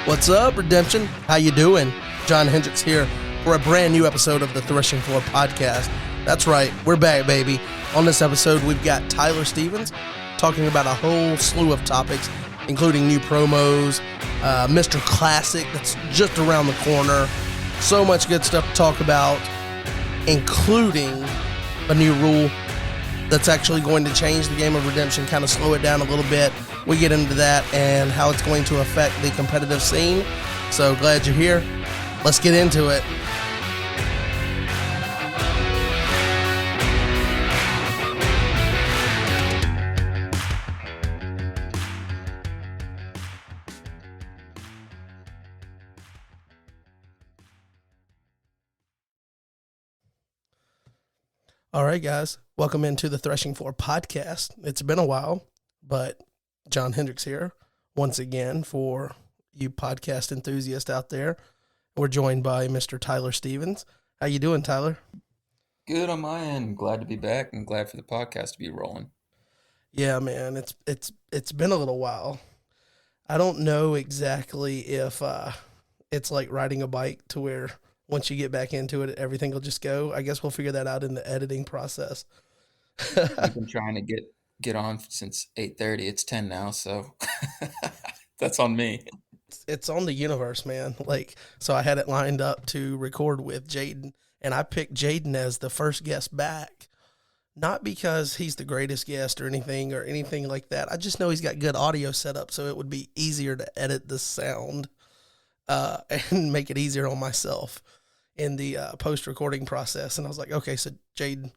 What's up, Redemption? How you doing? John Hendricks here for a brand new episode of the Threshing Floor podcast. That's right, we're back, baby. On this episode, we've got Tyler Stevens talking about a whole slew of topics, including new promos, Mr. Classic that's just around the corner. So much good stuff to talk about, including a new rule that's actually going to change the game of Redemption, kind of slow it down a little bit. We get into that and how it's going to affect the competitive scene. So glad you're here. Let's get into it. All right, guys. Welcome into the Threshing Floor podcast. It's been a while, but John Hendricks here once again for you podcast enthusiasts out there. We're joined by Mr. Tyler Stevens. How you doing, Tyler? Good on my end. Glad to be back and glad for the podcast to be rolling. Yeah, man. It's been a little while. I don't know exactly if it's like riding a bike to where once you get back into it, everything will just go. I guess we'll figure that out in the editing process. I've been trying to get on since 8:30. It's 10 now, so that's on me. It's on the universe, man. So I had it lined up to record with Jaden, and I picked Jaden as the first guest back. Not because he's the greatest guest or anything like that. I just know he's got good audio set up, so it would be easier to edit the sound and make it easier on myself in the post-recording process. And I was like, okay, so Jaden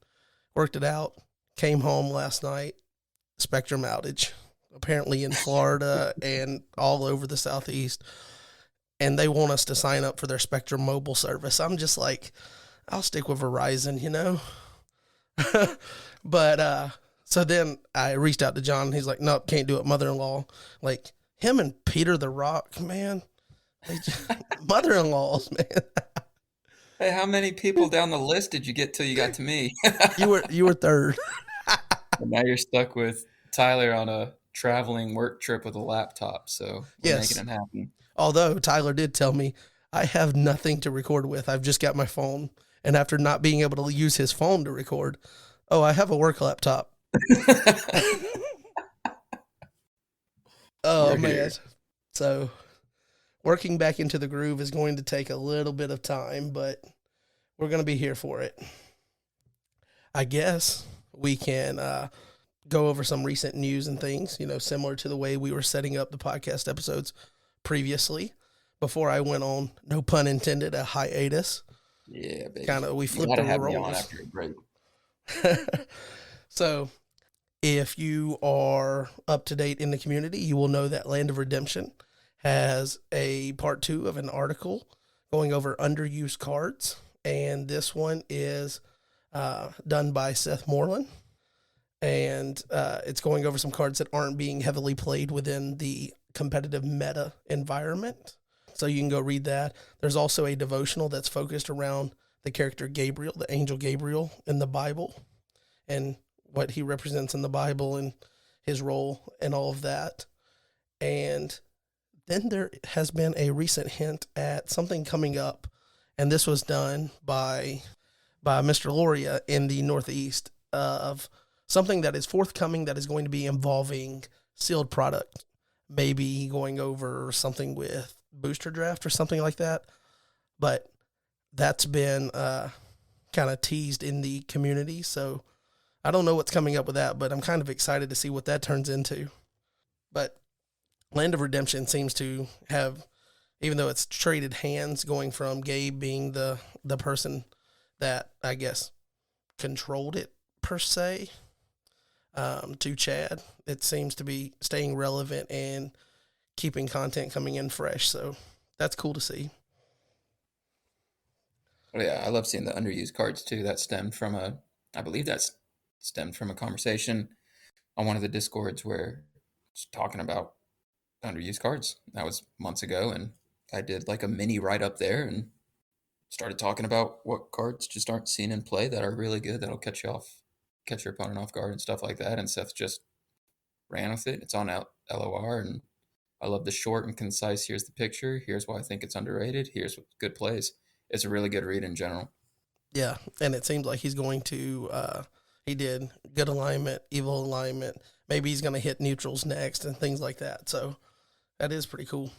worked it out, came home last night, Spectrum outage, apparently in Florida and all over the Southeast, and they want us to sign up for their Spectrum mobile service. I'm just like, I'll stick with Verizon, you know? But so then I reached out to John, and he's like, nope, can't do it, mother-in-law. Like, him and Peter the Rock, man, mother-in-laws, man. Hey, how many people down the list did you get till you got to me? You were third. And now you're stuck with Tyler on a traveling work trip with a laptop, so we're Yes. making it happen. Although Tyler did tell me I have nothing to record with. I've just got my phone. And after not being able to use his phone to record, I have a work laptop. Oh, man. So working back into the groove is going to take a little bit of time, but we're going to be here for it. I guess we can go over some recent news and things, similar to the way we were setting up the podcast episodes previously before I went on, no pun intended, a hiatus. Yeah, baby. We flipped the roles. After a break. So if you are up to date in the community, you will know that Land of Redemption has a part 2 of an article going over underused cards. And this one is done by Seth Moreland. And it's going over some cards that aren't being heavily played within the competitive meta environment. So you can go read that. There's also a devotional that's focused around the character Gabriel, the angel Gabriel in the Bible, and what he represents in the Bible and his role and all of that. And then there has been a recent hint at something coming up, and this was done by Mr. Loria in the Northeast, of something that is forthcoming that is going to be involving sealed product, maybe going over something with booster draft or something like that. But that's been kind of teased in the community, so I don't know what's coming up with that, but I'm kind of excited to see what that turns into. But Land of Redemption seems to have, even though it's traded hands, going from Gabe being the person that, I guess, controlled it per se, to Chad, it seems to be staying relevant and keeping content coming in fresh. So that's cool to see. Oh yeah, I love seeing the underused cards too. I believe that's stemmed from a conversation on one of the Discords where it's talking about underused cards. That was months ago, and I did like a mini write-up there and started talking about what cards just aren't seen in play that are really good, that'll catch your opponent off guard and stuff like that. And Seth just ran with it. It's on LOR, and I love the short and concise. Here's the picture. Here's why I think it's underrated. Here's what good plays. It's a really good read in general. Yeah, and it seems like he's going to. He did good alignment, evil alignment. Maybe he's going to hit neutrals next and things like that. So that is pretty cool.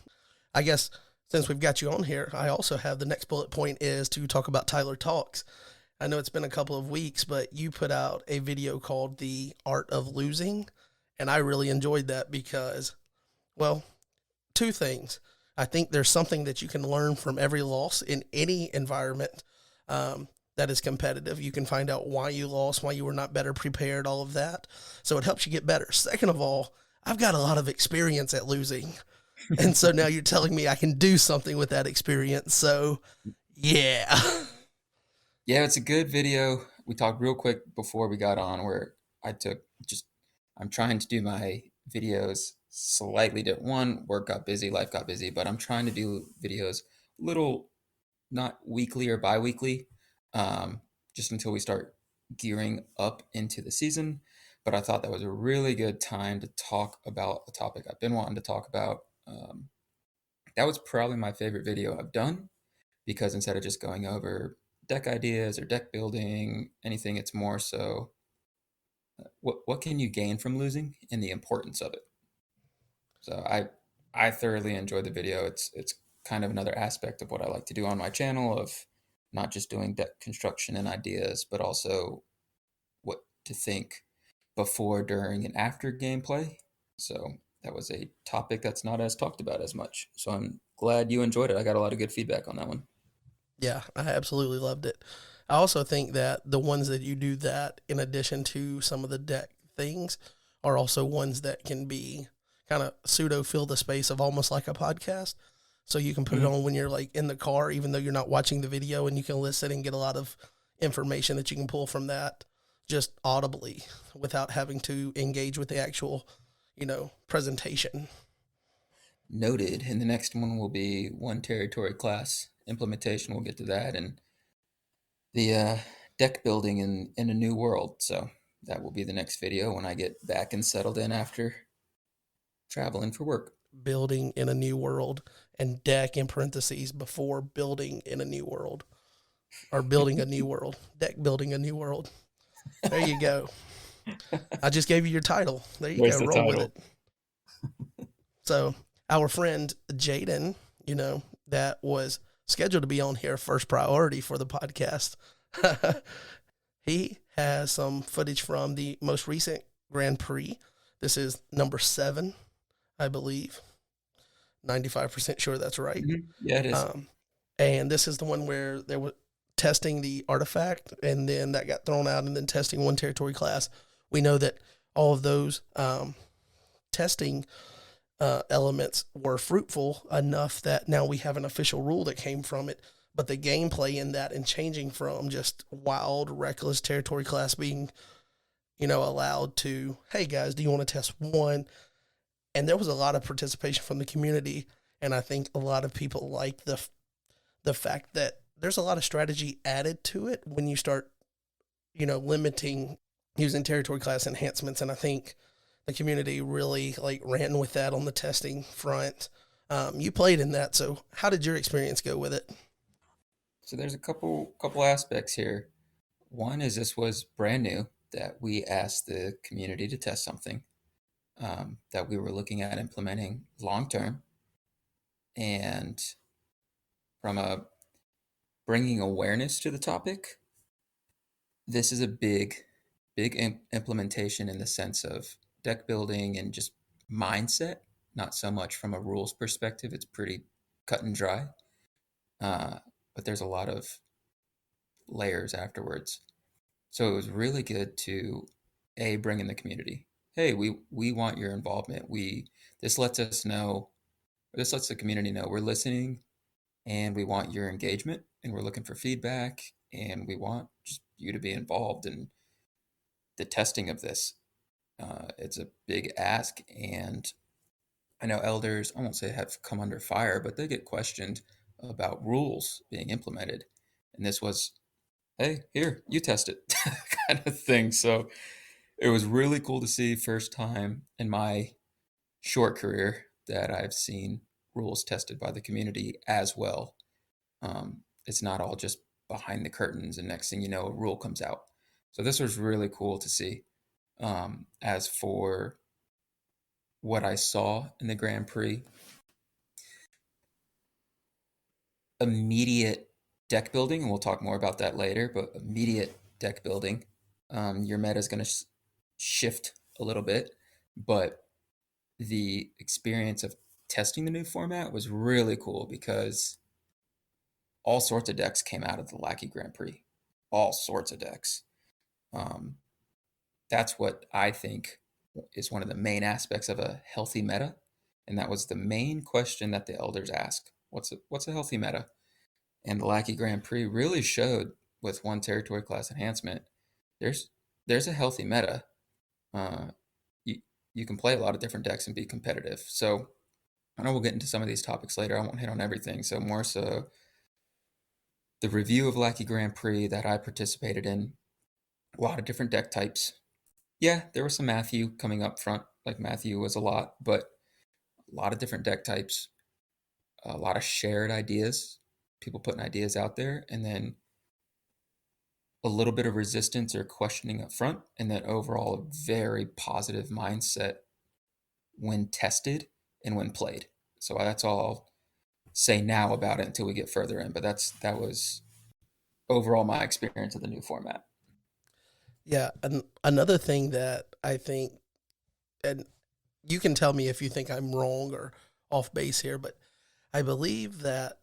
I guess since we've got you on here, I also have the next bullet point is to talk about Tyler Talks. I know it's been a couple of weeks, but you put out a video called The Art of Losing, and I really enjoyed that because, well, two things. I think there's something that you can learn from every loss in any environment that is competitive. You can find out why you lost, why you were not better prepared, all of that. So it helps you get better. Second of all, I've got a lot of experience at losing. And so now you're telling me I can do something with that experience. So, yeah. Yeah, it's a good video. We talked real quick before we got on where I took just, I'm trying to do my videos slightly different. One, work got busy, life got busy, but I'm trying to do videos little, not weekly or bi weekly, just until we start gearing up into the season. But I thought that was a really good time to talk about a topic I've been wanting to talk about. That was probably my favorite video I've done because instead of just going over deck ideas or deck building, anything, it's more so what can you gain from losing and the importance of it. So I thoroughly enjoyed the video. It's kind of another aspect of what I like to do on my channel of not just doing deck construction and ideas, but also what to think before, during, and after gameplay. So that was a topic that's not as talked about as much. So I'm glad you enjoyed it. I got a lot of good feedback on that one. Yeah, I absolutely loved it. I also think that the ones that you do that in addition to some of the deck things are also ones that can be kind of pseudo fill the space of almost like a podcast. So you can put it Mhm. on when you're like in the car, even though you're not watching the video, and you can listen and get a lot of information that you can pull from that just audibly without having to engage with the actual, presentation. Noted. And the next one will be one territory class implementation. We'll get to that and the deck building in a new world. So that will be the next video when I get back and settled in after traveling for work. Building in a new world, and deck in parentheses before building in a new world, or building a new world, deck building a new world. There you go. I just gave you your title. There you There's go. the Roll with title. it. So our friend Jaden, that was scheduled to be on here first priority for the podcast. He has some footage from the most recent Grand Prix. This is number 7, I believe. 95% sure that's right. Yeah, it is. Um, and this is the one where they were testing the artifact, and then that got thrown out, and then testing one territory class. We know that all of those testing elements were fruitful enough that now we have an official rule that came from it. But the gameplay in that and changing from just wild, reckless territory class being, allowed to, hey guys, do you want to test one? And there was a lot of participation from the community, and I think a lot of people like the fact that there's a lot of strategy added to it when you start, limiting using territory class enhancements. And I think the community really like ran with that on the testing front. You played in that, so how did your experience go with it? So there's a couple aspects here. One is this was brand new that we asked the community to test something that we were looking at implementing long term, and from a bringing awareness to the topic, this is a big implementation in the sense of deck building and just mindset. Not so much from a rules perspective; it's pretty cut and dry. But there's a lot of layers afterwards. So it was really good to bring in the community. Hey, we want your involvement. We this lets us know, this lets the community know we're listening and we want your engagement and we're looking for feedback and we want just you to be involved in the testing of this. It's a big ask, and I know elders, I won't say have come under fire, but they get questioned about rules being implemented. And this was, hey, here, you test it kind of thing. So it was really cool to see first time in my short career that I've seen rules tested by the community as well. It's not all just behind the curtains, and next thing you know, a rule comes out. So this was really cool to see. As for what I saw in the Grand Prix, immediate deck building, and we'll talk more about that later, but immediate deck building. Your meta is going to shift a little bit, but the experience of testing the new format was really cool because all sorts of decks came out of the Lackey Grand Prix. All sorts of decks. That's what I think is one of the main aspects of a healthy meta, and that was the main question that the elders asked. What's a healthy meta? And the Lackey Grand Prix really showed with one territory class enhancement, there's a healthy meta. You can play a lot of different decks and be competitive. So I know we'll get into some of these topics later. I won't hit on everything. So more so the review of Lackey Grand Prix that I participated in, a lot of different deck types. Yeah, there was some Matthew coming up front, like Matthew was a lot, but a lot of different deck types, a lot of shared ideas, people putting ideas out there, and then a little bit of resistance or questioning up front, and then overall a very positive mindset when tested and when played. So that's all I'll say now about it until we get further in. But that was overall my experience of the new format. Yeah, and another thing that I think, and you can tell me if you think I'm wrong or off base here, but I believe that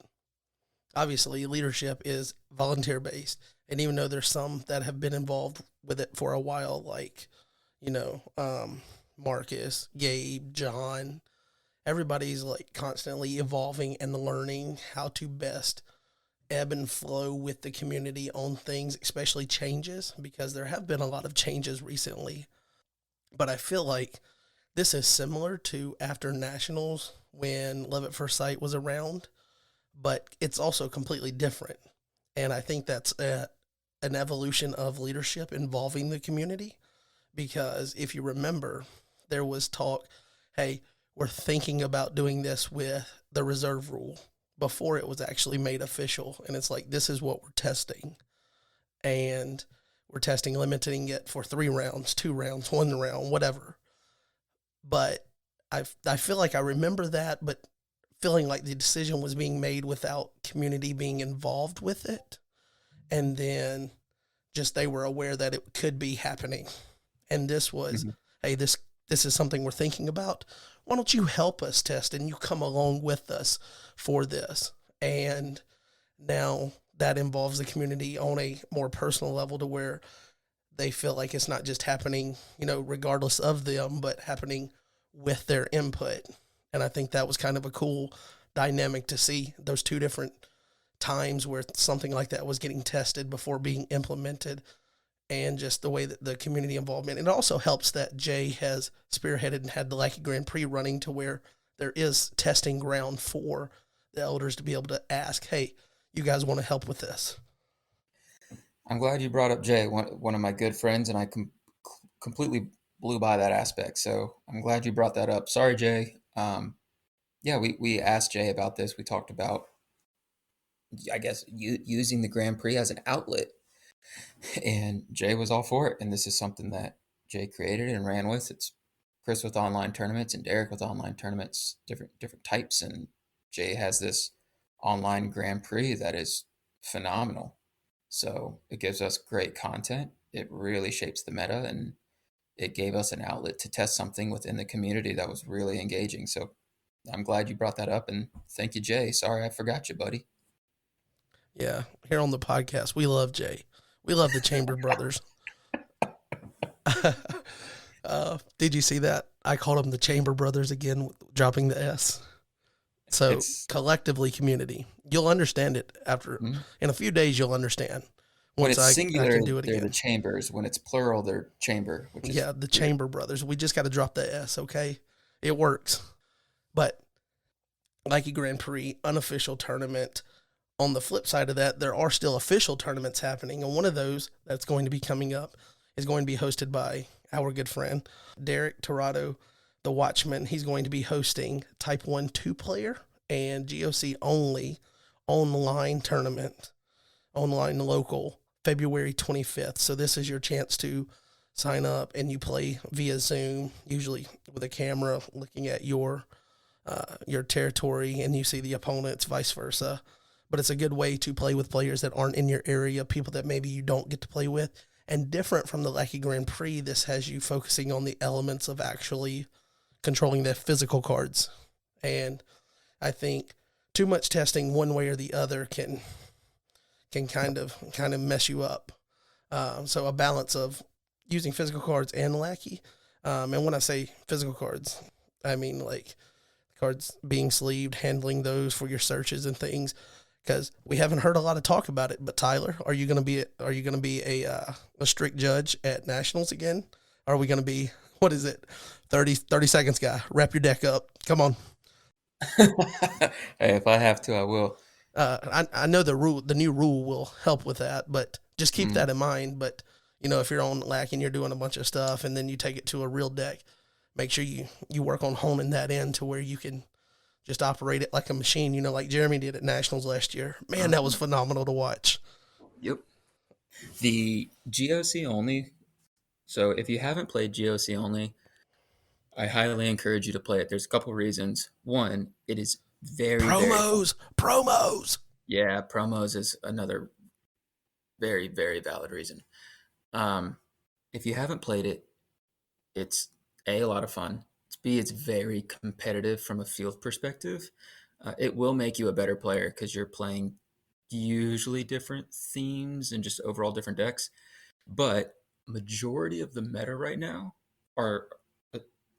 obviously leadership is volunteer based. And even though there's some that have been involved with it for a while, like, Marcus, Gabe, John, everybody's like constantly evolving and learning how to best ebb and flow with the community on things, especially changes, because there have been a lot of changes recently. But I feel like this is similar to after Nationals when Love at First Sight was around, but it's also completely different. And I think that's an evolution of leadership involving the community, because if you remember, there was talk, hey, we're thinking about doing this with the reserve rule before it was actually made official. And it's like, this is what we're testing. And we're testing limiting it for 3 rounds, 2 rounds, 1 round, whatever. But I feel like I remember that, but feeling like the decision was being made without community being involved with it. And then just they were aware that it could be happening. And this was, hey, this is something we're thinking about. Why don't you help us test and you come along with us for this? And now that involves the community on a more personal level to where they feel like it's not just happening, regardless of them, but happening with their input. And I think that was kind of a cool dynamic to see those two different times where something like that was getting tested before being implemented, and just the way that the community involvement. It also helps that Jay has spearheaded and had the Lackey Grand Prix running to where there is testing ground for the elders to be able to ask, hey, you guys want to help with this? I'm glad you brought up Jay, one of my good friends, and I completely blew by that aspect. So I'm glad you brought that up. Sorry, Jay. Yeah, we asked Jay about this. We talked about, I guess, using the Grand Prix as an outlet, and Jay was all for it. And this is something that Jay created and ran with. It's Chris with online tournaments and Derek with online tournaments, different types, and Jay has this online Grand Prix that is phenomenal. So it gives us great content. It really shapes the meta, and it gave us an outlet to test something within the community that was really engaging. So I'm glad you brought that up, and thank you, Jay. Sorry I forgot you, buddy. Yeah, here on the podcast, we love Jay. We love the Chamber Brothers. Did you see that? I called them the Chamber Brothers again, dropping the S. So collectively, community. You'll understand it after in a few days. You'll understand. When it's singular, I can do it they're again. The chambers. When it's plural, they're chamber. Which is the weird. Chamber Brothers. We just got to drop the S, okay? It works. But Lackey Grand Prix, unofficial tournament. On the flip side of that, there are still official tournaments happening, and one of those that's going to be coming up is going to be hosted by our good friend Derek Torado the Watchman, he's going to be hosting Type 1 2-player and GOC only online tournament, online local, February 25th. So this is your chance to sign up and you play via Zoom, usually with a camera looking at your territory, and you see the opponents, vice versa. But it's a good way to play with players that aren't in your area, people that maybe you don't get to play with. And different from the Lackey Grand Prix, this has you focusing on the elements of actually controlling the physical cards. And I think too much testing one way or the other can kind of mess you up. So a balance of using physical cards and Lackey. And when I say physical cards, I mean like cards being sleeved, handling those for your searches and things. Because we haven't heard a lot of talk about it, but Tyler, are you going to be a strict judge at Nationals again? Are we going to be, what is it, 30 seconds, guy? Wrap your deck up. Come on. Hey, if I have to, I will. I know the new rule will help with that, but just keep that in mind. But if you're on Lack and you're doing a bunch of stuff, and then you take it to a real deck, make sure you work on honing that in to where you can just operate it like a machine, like Jeremy did at Nationals last year. Man, that was phenomenal to watch. Yep. The GOC only. So if you haven't played GOC only, I highly encourage you to play it. There's a couple reasons. One, it is very promos. Yeah, promos is another very, very valid reason. If you haven't played it, it's a lot of fun. B, it's very competitive from a field perspective. It will make you a better player because you're playing usually different themes and just overall different decks. But majority of the meta right now are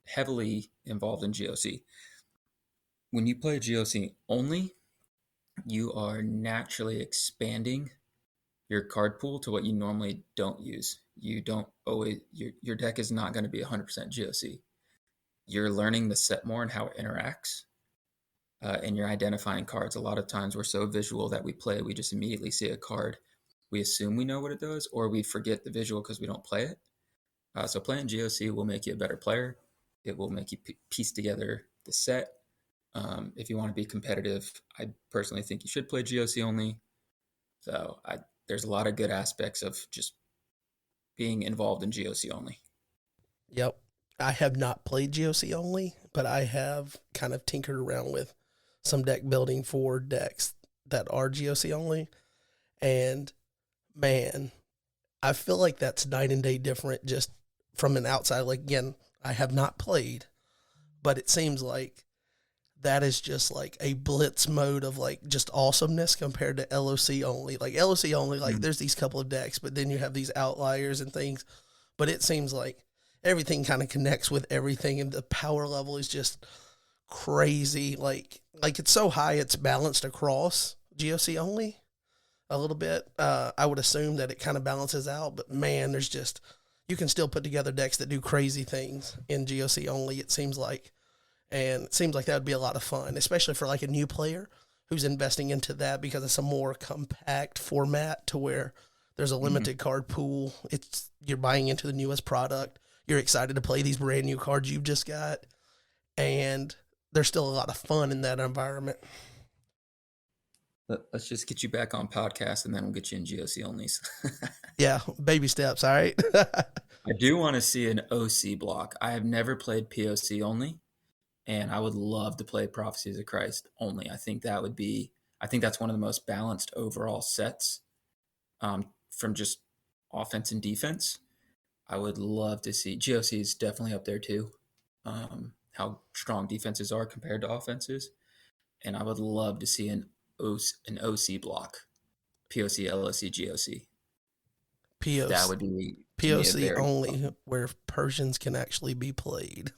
heavily involved in GOC. When you play GOC only, you are naturally expanding your card pool to what you normally don't use. You don't always, your deck is not going to be 100% GOC. You're learning the set more and how it interacts, and you're identifying cards. A lot of times we're so visual that we just immediately see a card. We assume we know what it does, or we forget the visual because we don't play it. So playing GOC will make you a better player. It will make you piece together the set. If you want to be competitive, I personally think you should play GOC only. So there's a lot of good aspects of just being involved in GOC only. Yep. I have not played GOC only, but I have kind of tinkered around with some deck building for decks that are GOC only. And man, I feel like that's night and day different just from an outside. Like, again, I have not played, but it seems like that is just like a blitz mode of like just awesomeness compared to LOC only. Like LOC only, like there's these couple of decks, but then you have these outliers and things. But it seems like everything kind of connects with everything, and the power level is just crazy. Like it's so high, it's balanced across GOC only a little bit. I would assume that it kind of balances out, but man, there's just, you can still put together decks that do crazy things in GOC only, it seems like. And it seems like that would be a lot of fun, especially for like a new player who's investing into that, because it's a more compact format to where there's a limited card pool. You're buying into the newest product. You're excited to play these brand new cards you've just got, and there's still a lot of fun in that environment. Let's just get you back on podcast, and then we'll get you in GOC onlys. Yeah, baby steps, all right? I do want to see an OC block. I have never played POC only, and I would love to play Prophecies of Christ only. I think that's one of the most balanced overall sets from just offense and defense. I would love to see, GOC is definitely up there too, how strong defenses are compared to offenses. And I would love to see an OC block, POC, LOC, GOC. POC, That would be POC only, where Persians can actually be played.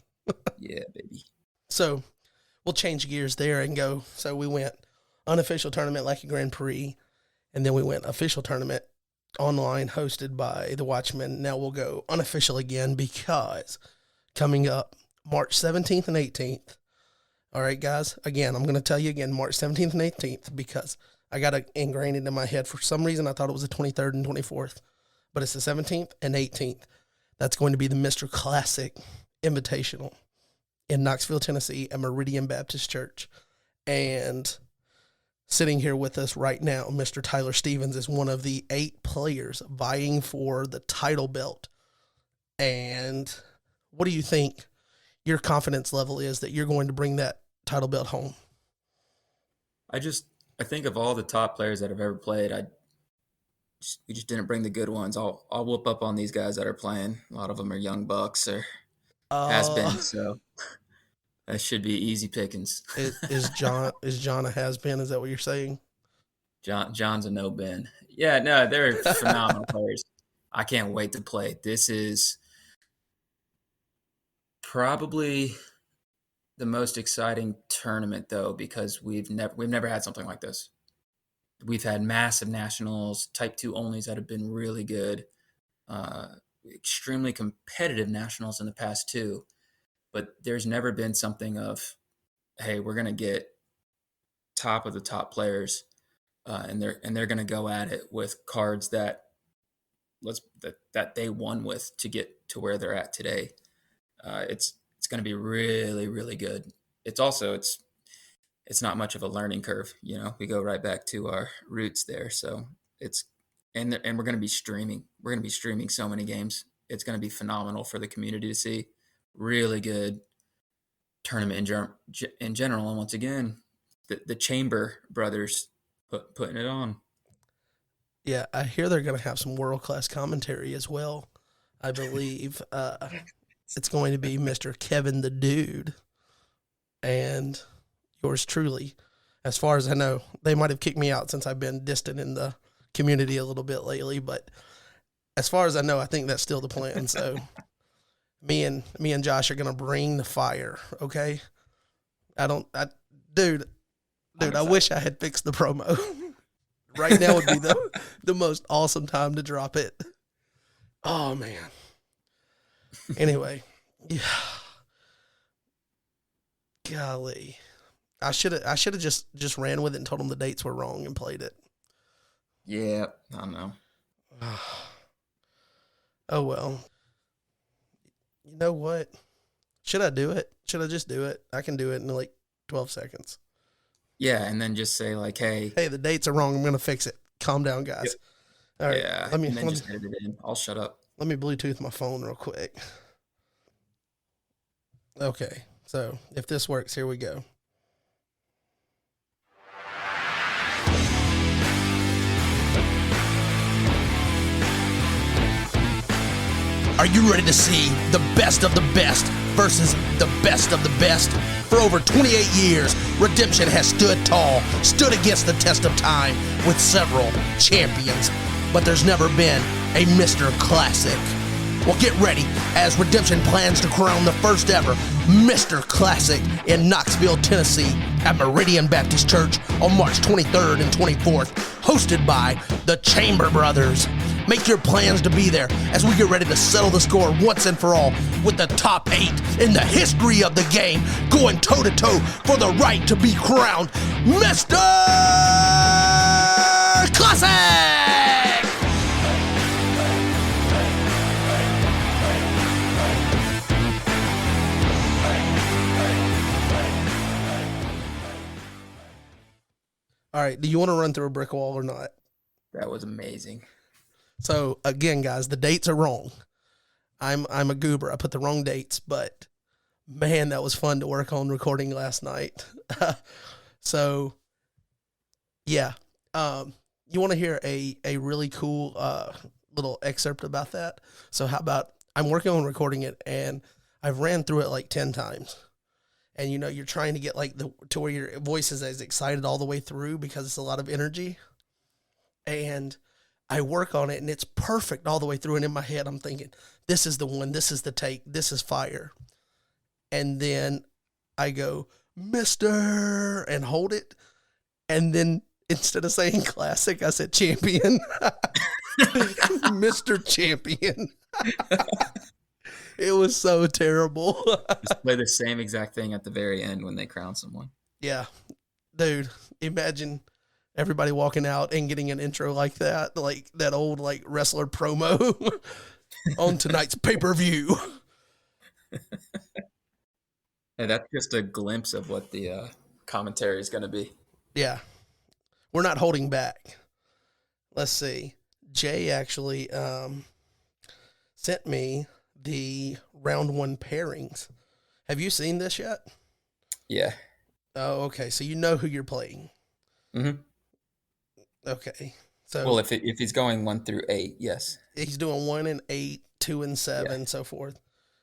Yeah, baby. So we'll change gears there and go. So we went unofficial tournament like a Grand Prix, and then we went official tournament online hosted by the Watchmen. Now we'll go unofficial again, because coming up March 17th and 18th. All right, guys, again, I'm going to tell you again, March 17th and 18th, because I got it ingrained into my head. For some reason, I thought it was the 23rd and 24th, but it's the 17th and 18th. That's going to be the Mr. Classic Invitational. in Knoxville, Tennessee at Meridian Baptist Church. And sitting here with us right now, Mr. Tyler Stevens is one of the 8 players vying for the title belt. And what do you think your confidence level is that you're going to bring that title belt home? I think of all the top players that have ever played, we just didn't bring the good ones. I'll whoop up on these guys that are playing. A lot of them are young bucks or has been, so that should be easy pickings. Is John a has been? Is that what you're saying? John's a no bin. Yeah, no, they're phenomenal players. I can't wait to play. This is probably the most exciting tournament though, because we've never had something like this. We've had massive nationals, type 2 onlys that have been really good, extremely competitive nationals in the past too. But there's never been something of, hey, we're gonna get top of the top players, and they're gonna go at it with cards that they won with to get to where they're at today. It's gonna be really, really good. It's not much of a learning curve. We go right back to our roots there. So and we're going to be streaming. We're going to be streaming so many games. It's going to be phenomenal for the community to see. Really good tournament in general. And once again, the Chamber brothers putting it on. Yeah, I hear they're going to have some world-class commentary as well. I believe it's going to be Mr. Kevin the Dude and yours truly. As far as I know, they might have kicked me out since I've been distant in the community a little bit lately, but as far as I know, I think that's still the plan. So me and Josh are going to bring the fire. Okay. Dude, I wish I had fixed the promo. Right now would be the most awesome time to drop it. Oh man. Anyway. Yeah. Golly. I should have just ran with it and told them the dates were wrong and played it. Yeah, I know. Oh well. You know what? Should I do it? Should I just do it? I can do it in like 12 seconds. Yeah, and then just say like, hey, the dates are wrong. I'm gonna fix it. Calm down, guys. All right. Yeah. Let me just edit it in. I'll shut up. Let me Bluetooth my phone real quick. Okay. So if this works, here we go. Are you ready to see the best of the best versus the best of the best? For over 28 years, Redemption has stood tall, stood against the test of time with several champions, but there's never been a Mr. Classic. Well, get ready as Redemption plans to crown the first ever Mr. Classic in Knoxville, Tennessee at Meridian Baptist Church on March 23rd and 24th, hosted by the Chamber Brothers. Make your plans to be there as we get ready to settle the score once and for all with the top 8 in the history of the game, going toe-to-toe for the right to be crowned Mr. Classic! All right, do you want to run through a brick wall or not? That was amazing. So again, guys, the dates are wrong. I'm a goober. I put the wrong dates, but man, that was fun to work on recording last night. So yeah, you want to hear a really cool little excerpt about that? So how about I'm working on recording it and I've ran through it like 10 times. And you're trying to get like to where your voice is as excited all the way through because it's a lot of energy. And I work on it and it's perfect all the way through. And in my head, I'm thinking, this is the one, this is the take, this is fire. And then I go, Mr. and hold it. And then instead of saying classic, I said champion. Mr. Champion. It was so terrible. Just play the same exact thing at the very end when they crown someone. Yeah. Dude, imagine everybody walking out and getting an intro like that old like wrestler promo on tonight's pay-per-view. Hey, that's just a glimpse of what the commentary is going to be. Yeah, we're not holding back. Let's see. Jay actually sent me the round one pairings. Have you seen this yet? Yeah. Oh, okay. So you know who you're playing. Hmm. Okay. Well, So if he's going 1 through 8, yes. he's doing 1 and 8, 2 and 7, Yeah. so forth.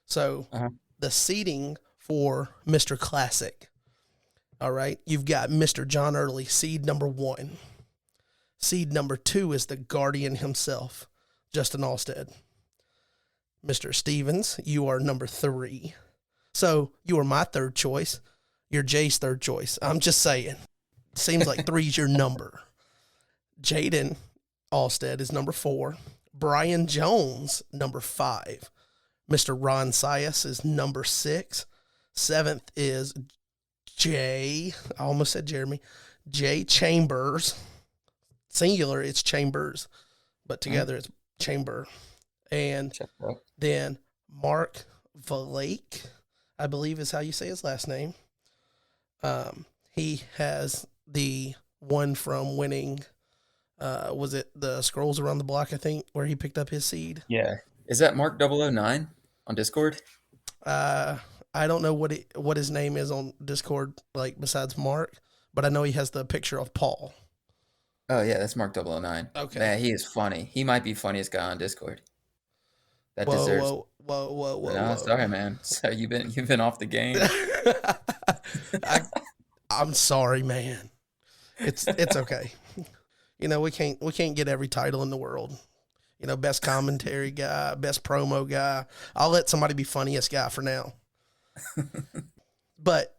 So Uh-huh. the seeding for Mr. Classic. All right. You've got Mr. John Early, seed number 1. Seed number 2 is the Guardian himself, Justin Alstead. Mr. Stevens, you are number 3. So you are my third choice. You're Jay's third choice. I'm just saying. Seems like 3's your number. Jaden Alstead is number 4. Brian Jones, number 5. Mr. Ron Sias is number 6. 7th is Jay. I almost said Jeremy. Jay Chambers. Singular, it's Chambers, but Mhm. together it's Chamber. And Check it out. then Mark Valake, I believe is how you say his last name. He has the one from winning. Was it the Scrolls Around the Block? I think where he picked up his seed. Yeah. Is that Mark 009 on Discord? Uh, I don't know what his name is on Discord, like besides Mark, but I know he has the picture of Paul. Oh yeah, that's Mark 009. Okay. Man, he is funny. He might be funniest guy on Discord. That Whoa, deserves. whoa, whoa, whoa, whoa, No, whoa. sorry, man. So you've been off the game. I I'm sorry, man. It's okay. You know, we can't get every title in the world. You know, best commentary guy, best promo guy. I'll let somebody be funniest guy for now. But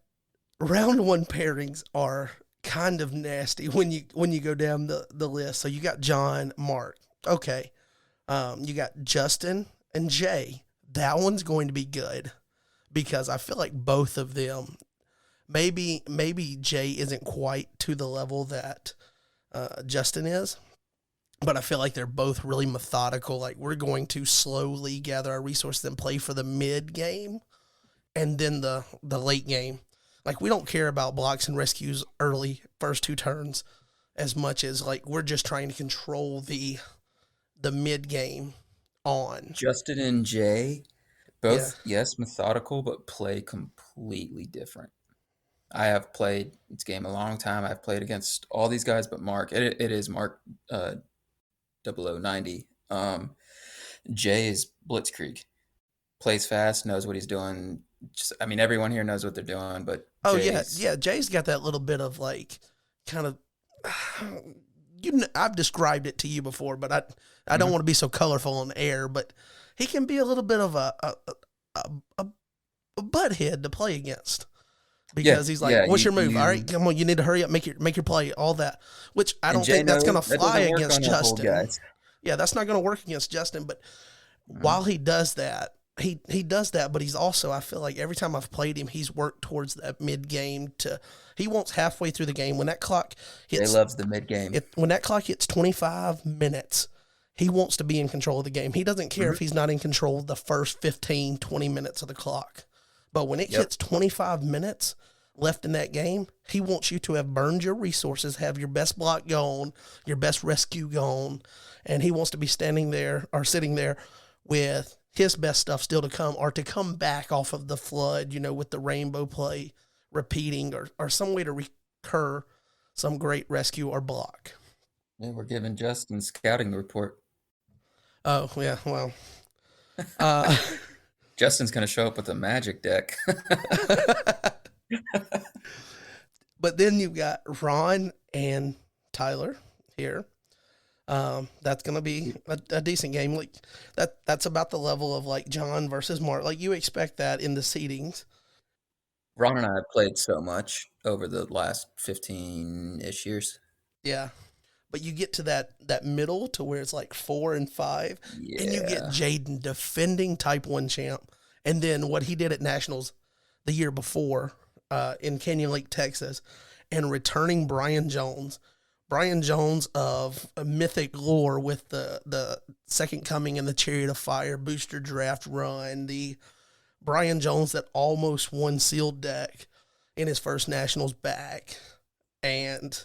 round one pairings are kind of nasty when you go down the list. So you got John, Mark. Okay. You got Justin and Jay. That one's going to be good because I feel like both of them maybe Jay isn't quite to the level that Justin is, but I feel like they're both really methodical. Like we're going to slowly gather our resources and play for the mid game and then the late game. Like we don't care about blocks and rescues early first 2 turns as much as like we're just trying to control the mid game on. Justin and Jay, Yeah. both yes, methodical, but play completely different. I have played this game a long time. I've played against all these guys, but Mark. It is Mark 0090. Jay is Blitzkrieg. Plays fast, knows what he's doing. Just, I mean, everyone here knows what they're doing, but Oh yeah, Jay's. yeah. Jay's got that little bit of like kind of I've described it to you before, but I don't Mhm. want to be so colorful on air, but he can be a little bit of a, a, a butthead to play against Yeah, because he's like, yeah. "What's You your move? All right, you come on, you need to hurry up, make your play, all that." Which I and don't Jay think that's gonna knows that fly doesn't work against on old Justin. guys. Yeah, that's not gonna work against Justin. But Mhm. while he does that, he does that, but he's also I feel like every time I've played him, he's worked towards that mid game to he wants halfway through the game when that clock Jay hits loves the mid game. when that clock hits 25 minutes, he wants to be in control of the game. He doesn't care if Mhm. he's not in control of the first 15, 20 minutes of the clock. But when it Yep. hits 25 minutes left in that game, he wants you to have burned your resources, have your best block gone, your best rescue gone, and he wants to be standing there or sitting there with his best stuff still to come or to come back off of the flood, with the rainbow play repeating or some way to recur some great rescue or block. Yeah, we're giving Justin scouting report. Oh, yeah, well. Uh, Justin's gonna show up with a magic deck. but then you've got Ron and Tyler here. That's gonna be a decent game. Like that's about the level of like John versus Mark. Like you expect that in the seedings. Ron and I have played so much over the last 15-ish years. Yeah. But you get to that middle to where it's like 4 and 5, and you get Yeah. Jaden defending Type 1 champ. And then what he did at Nationals the year before in Canyon Lake, Texas, and returning Brian Jones. Brian Jones of mythic lore with the Second Coming and the Chariot of Fire booster draft run, the Brian Jones that almost won sealed deck in his first nationals back. And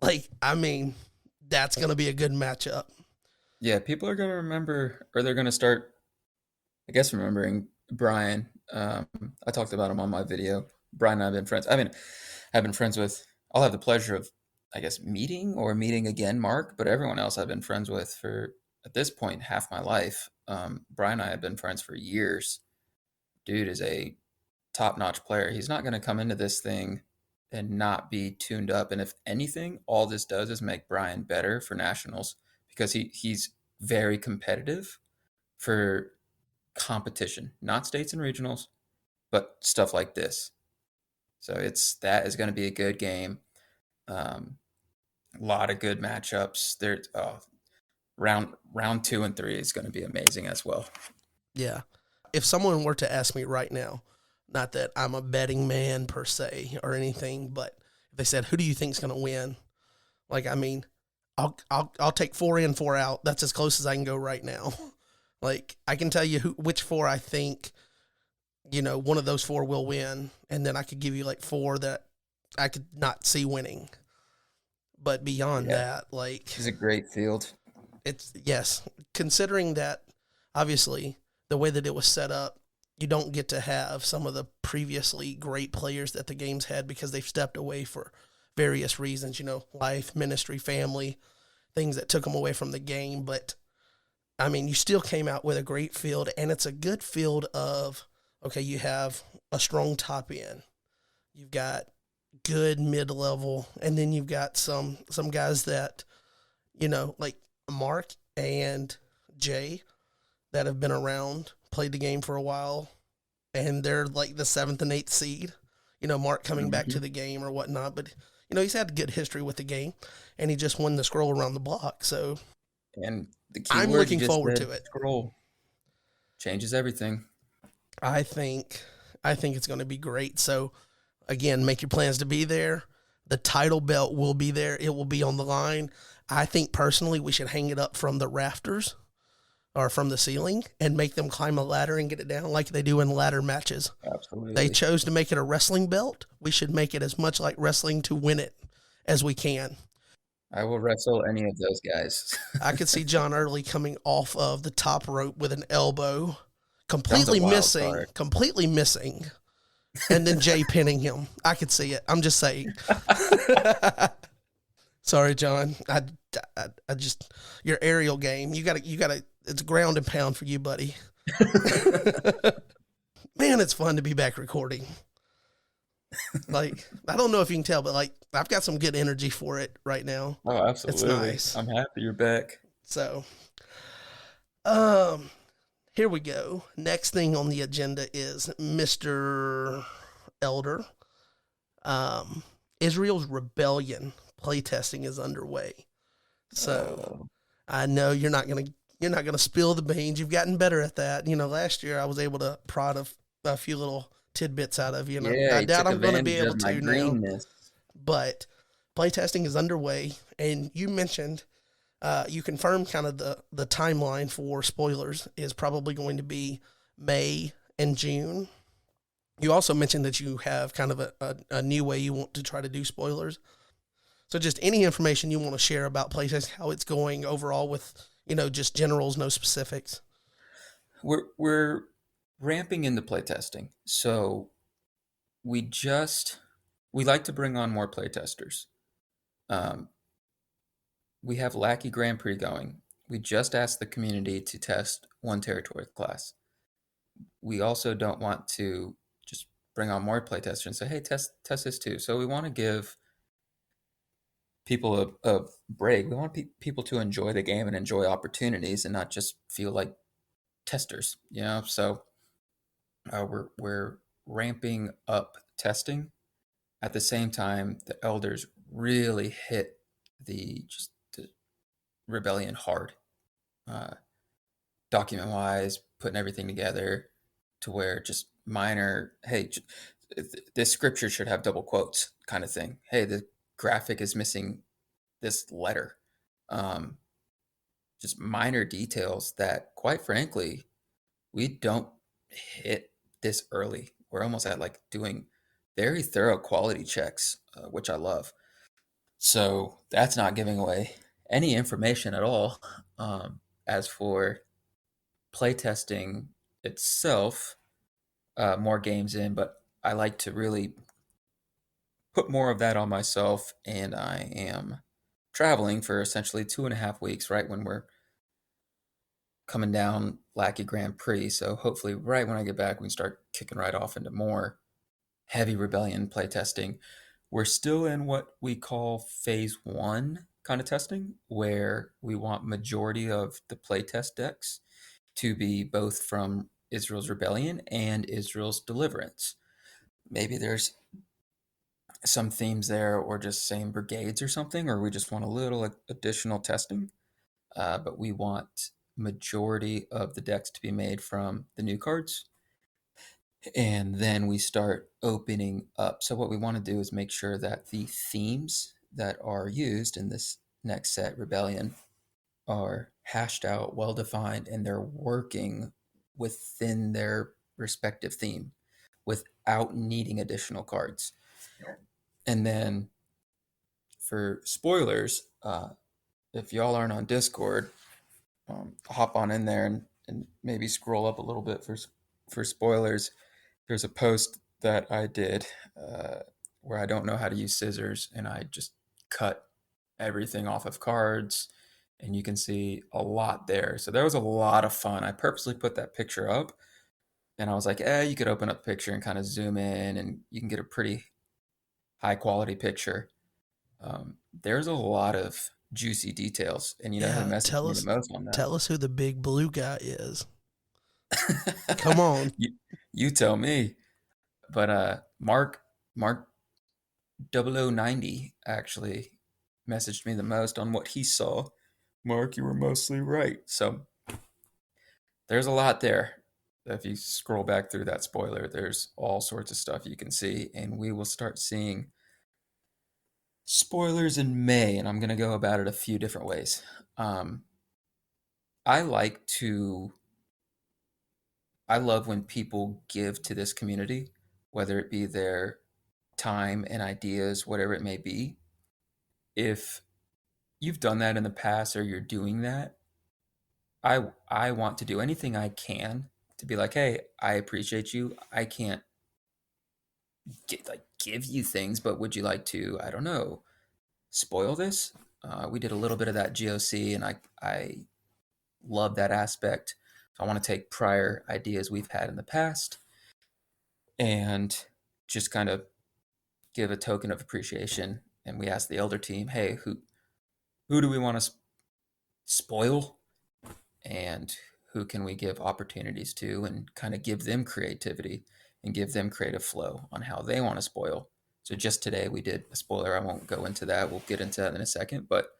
like, I mean, that's going to be a good matchup. Yeah, people are gonna remember, or they're gonna start, I guess, remembering Brian. I talked about him on my video. Brian and I've been friends. I mean, I've been friends with. I'll have the pleasure of, I guess, meeting again Mark, but everyone else I've been friends with for at this point half my life. Brian and I have been friends for years. Dude is a top-notch player. He's not going to come into this thing and not be tuned up. And if anything, all this does is make Brian better for nationals because he's very competitive for competition, not states and regionals, but stuff like this. So that is going to be a good game. A lot of good matchups. There, round 2 and 3 is going to be amazing as well. Yeah. If someone were to ask me right now, not that I'm a betting man per se or anything, but if they said, "Who do you think's going to win?" Like, I mean, I'll take 4 in, 4 out. That's as close as I can go right now. Like, I can tell you which 4 I think, one of those 4 will win, and then I could give you like 4 that I could not see winning. But beyond Yeah, that, like, it's a great field. it's yes, considering that obviously the way that it was set up, you don't get to have some of the previously great players that the game's had because they've stepped away for various reasons, life, ministry, family, things that took them away from the game. But I mean, you still came out with a great field, and it's a good field of, okay, you have a strong top end, you've got good mid level, and then you've got some guys that, like Mark and Jay that have been around, played the game for a while, and they're like the 7th and 8th seed. Mark coming back to Mhm. the game or whatnot, but he's had a good history with the game, and he just won the scroll around the block. So And the key I'm word you looking just forward said, to it. scroll, changes everything. I think I think it's going to be great. So again, make your plans to be there. The title belt will be there. It will be on the line. I think personally we should hang it up from the rafters or from the ceiling and make them climb a ladder and get it down like they do in ladder matches. They Absolutely. chose to make it a wrestling belt. We should make it as much like wrestling to win it as we can. I will wrestle any of those guys. I could see John Early coming off of the top rope with an elbow, John's a wild card. completely missing, and then Jay pinning him. I could see it. I'm just saying. Sorry, John. I just your aerial game. You gotta. It's ground and pound for you, buddy. Man, it's fun to be back recording. Like, I don't know if you can tell, but like, I've got some good energy for it right now. Oh, It's absolutely. nice. I'm happy you're back. So, um, here we go. Next thing on the agenda is Mr. Elder. Um, Israel's rebellion playtesting is underway. So Oh, I know you're not gonna spill the beans. You've gotten better at that. Last year I was able to prod a few little tidbits out of you. yeah, I he doubt took I'm gonna be advantage able of my to now. greenness. But playtesting is underway, and you mentioned you confirmed kind of the timeline for spoilers is probably going to be May and June. You also mentioned that you have kind of a new way you want to try to do spoilers. So just any information you want to share about playtesting, how it's going overall with, just generals, no specifics. We're ramping into playtesting. So we just we like to bring on more playtesters. Um, we have Lackey Grand Prix going. We just asked the community to test one territory class. We also don't want to just bring on more playtesters and say, "Hey, test this too." So we want to give people a break. We want people to enjoy the game and enjoy opportunities and not just feel like testers. So we're ramping up testing. At the same time, the elders really hit the rebellion hard, uh, document wise, putting everything together to where just minor, hey, this scripture should have double quotes kind of thing. Hey, the graphic is missing this letter. Um, just minor details that, quite frankly, we don't hit this early. We're almost at like doing very thorough quality checks, which I love. So that's not giving away any information at all. As for playtesting itself, more games in, but I like to really put more of that on myself. And I am traveling for essentially 2.5 weeks, right when we're coming down Lackey Grand Prix. So hopefully, right when I get back, we can start kicking right off into more heavy Rebellion playtesting. We're still in what we call phase one kind of testing, where we want majority of the playtest decks to be both from Israel's Rebellion and Israel's Deliverance. Maybe there's some themes there, or just same brigades or something, or we just want a little additional testing. But we want majority of the decks to be made from the new cards, and then we start opening up. So what we want to do is make sure that the themes that are used in this next set, Rebellion, are hashed out, well defined, and they're working within their respective theme without needing additional cards. And then for spoilers, if y'all aren't on Discord, hop on in there and maybe scroll up a little bit for spoilers. There's a post that I did where I don't know how to use scissors, and I just cut everything off of cards, and you can see a lot there. So there was a lot of fun. I purposely put that picture up, and I was like, you could open up the picture and kind of zoom in, and you can get a pretty high quality picture. There's a lot of juicy details, and you know who Yeah, messaged me the most on that? tell us who the big blue guy is. Come on. you tell me. But Mark 0090 actually messaged me the most on what he saw. Mark, you were mostly right. So there's a lot there. If you scroll back through that spoiler, there's all sorts of stuff you can see, and we will start seeing spoilers in May, and I'm going to go about it a few different ways. Um, I like to, I love when people give to this community, whether it be their time and ideas, whatever it may be. If you've done that in the past or you're doing that, I want to do anything I can to be like, hey, I appreciate you. I can't give you things, but would you like to, I don't know, spoil this? We did a little bit of that GOC, and I love that aspect. So I want to take prior ideas we've had in the past and just kind of give a token of appreciation. And we asked the elder team, hey, who do we want to spoil, and who can we give opportunities to, and kind of give them creativity and give them creative flow on how they want to spoil. So just today we did a spoiler. I won't go into that. We'll get into that in a second. But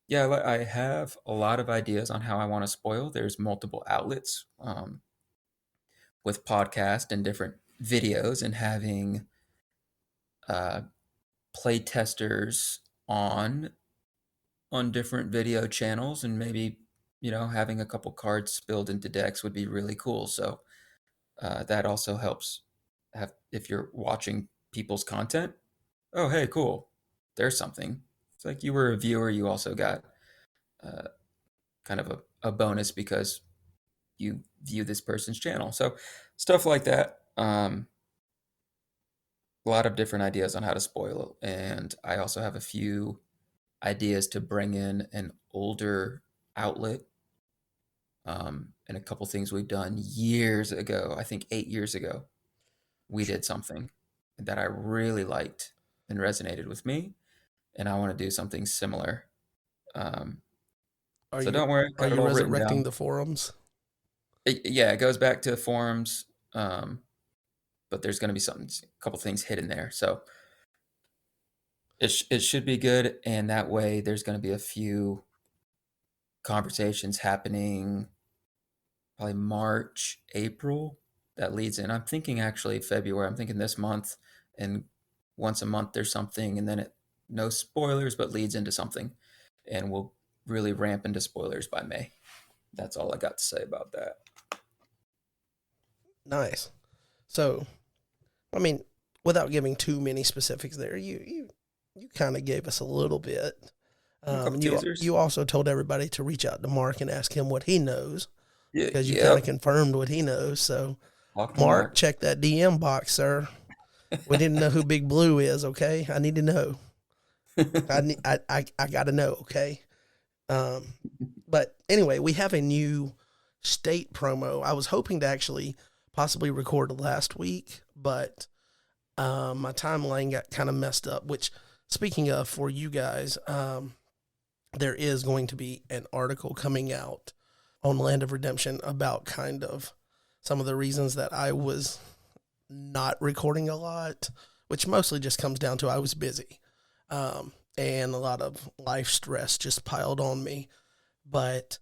yeah, I have a lot of ideas on how I want to spoil. There's multiple outlets with podcast and different videos, and having uh, play testers on different video channels, and maybe having a couple cards spilled into decks would be really cool. So that also helps have, if you're watching people's content, oh hey, cool, there's something. It's like you were a viewer, you also got uh, kind of a bonus because you view this person's channel. So stuff like that. A lot of different ideas on how to spoil it, and I also have a few ideas to bring in an older outlet, and a couple things we've done years ago. I think 8 years ago, we did something that I really liked and resonated with me, and I want to do something similar. Um, Are so you don't worry, are got it you all written resurrecting down. the forums? Yeah, it goes back to forums, but there's going to be a couple things hidden there. So it should be good, and that way there's going to be a few conversations happening probably March, April, that leads in. I'm thinking actually February. I'm thinking this month, and once a month there's something, and then no spoilers, but leads into something, and we'll really ramp into spoilers by May. That's all I got to say about that. Nice. So, I mean, without giving too many specifics there, you kind of gave us a little bit. A couple And teasers. you also told everybody to reach out to Mark and ask him what he knows Yeah, because you kind of yep. confirmed what he knows. So, Talk to Mark, Mark. check that DM box, sir. We didn't know who Big Blue is. Okay, I need to know. I got to know. Okay. Um, but anyway, we have a new state promo. I was hoping to actually possibly record last week, but my timeline got kind of messed up. Which, speaking of, for you guys, there is going to be an article coming out on Land of Redemption about kind of some of the reasons that I was not recording a lot, which mostly just comes down to I was busy. And a lot of life stress just piled on me. But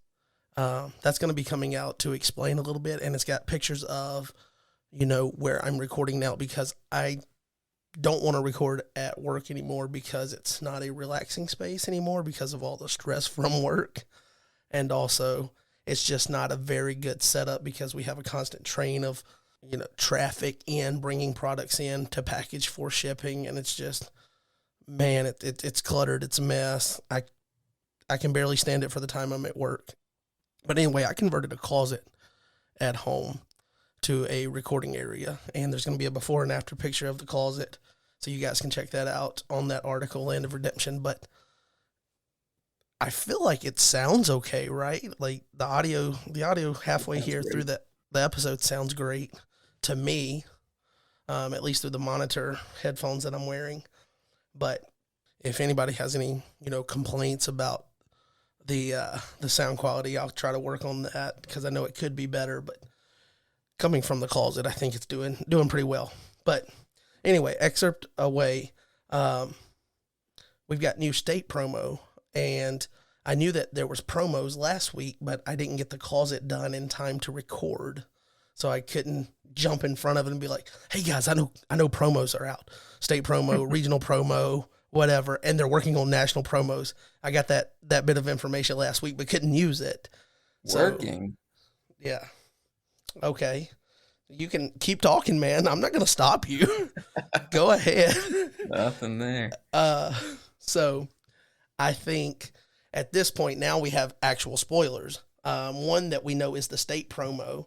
that's going to be coming out to explain a little bit. And it's got pictures of, where I'm recording now because I don't want to record at work anymore because it's not a relaxing space anymore because of all the stress from work. And also, it's just not a very good setup because we have a constant train of, traffic in, bringing products in to package for shipping. And it's just, man, it's cluttered. It's a mess. I can barely stand it for the time I'm at work. But anyway, I converted a closet at home to a recording area, and there's going to be a before and after picture of the closet, so you guys can check that out on that article, Land of Redemption. But I feel like it sounds okay, right? Like the audio halfway Sounds here through great. the episode sounds great to me, at least through the monitor headphones that I'm wearing. But if anybody has any, complaints about the sound quality, I'll try to work on that because I know it could be better. But coming from the closet, I think it's doing pretty well. But anyway, excerpt away. Um, we've got new state promo, and I knew that there was promos last week, but I didn't get the closet done in time to record, so I couldn't jump in front of it and be like, "Hey guys, I know promos are out, state promo, regional promo, whatever," and they're working on national promos. I got that bit of information last week, but couldn't use it. So Working. yeah, okay. You can keep talking, man. I'm not going to stop you. Go ahead. Nothing there. Uh, so I think at this point now we have actual spoilers. One that we know is the state promo.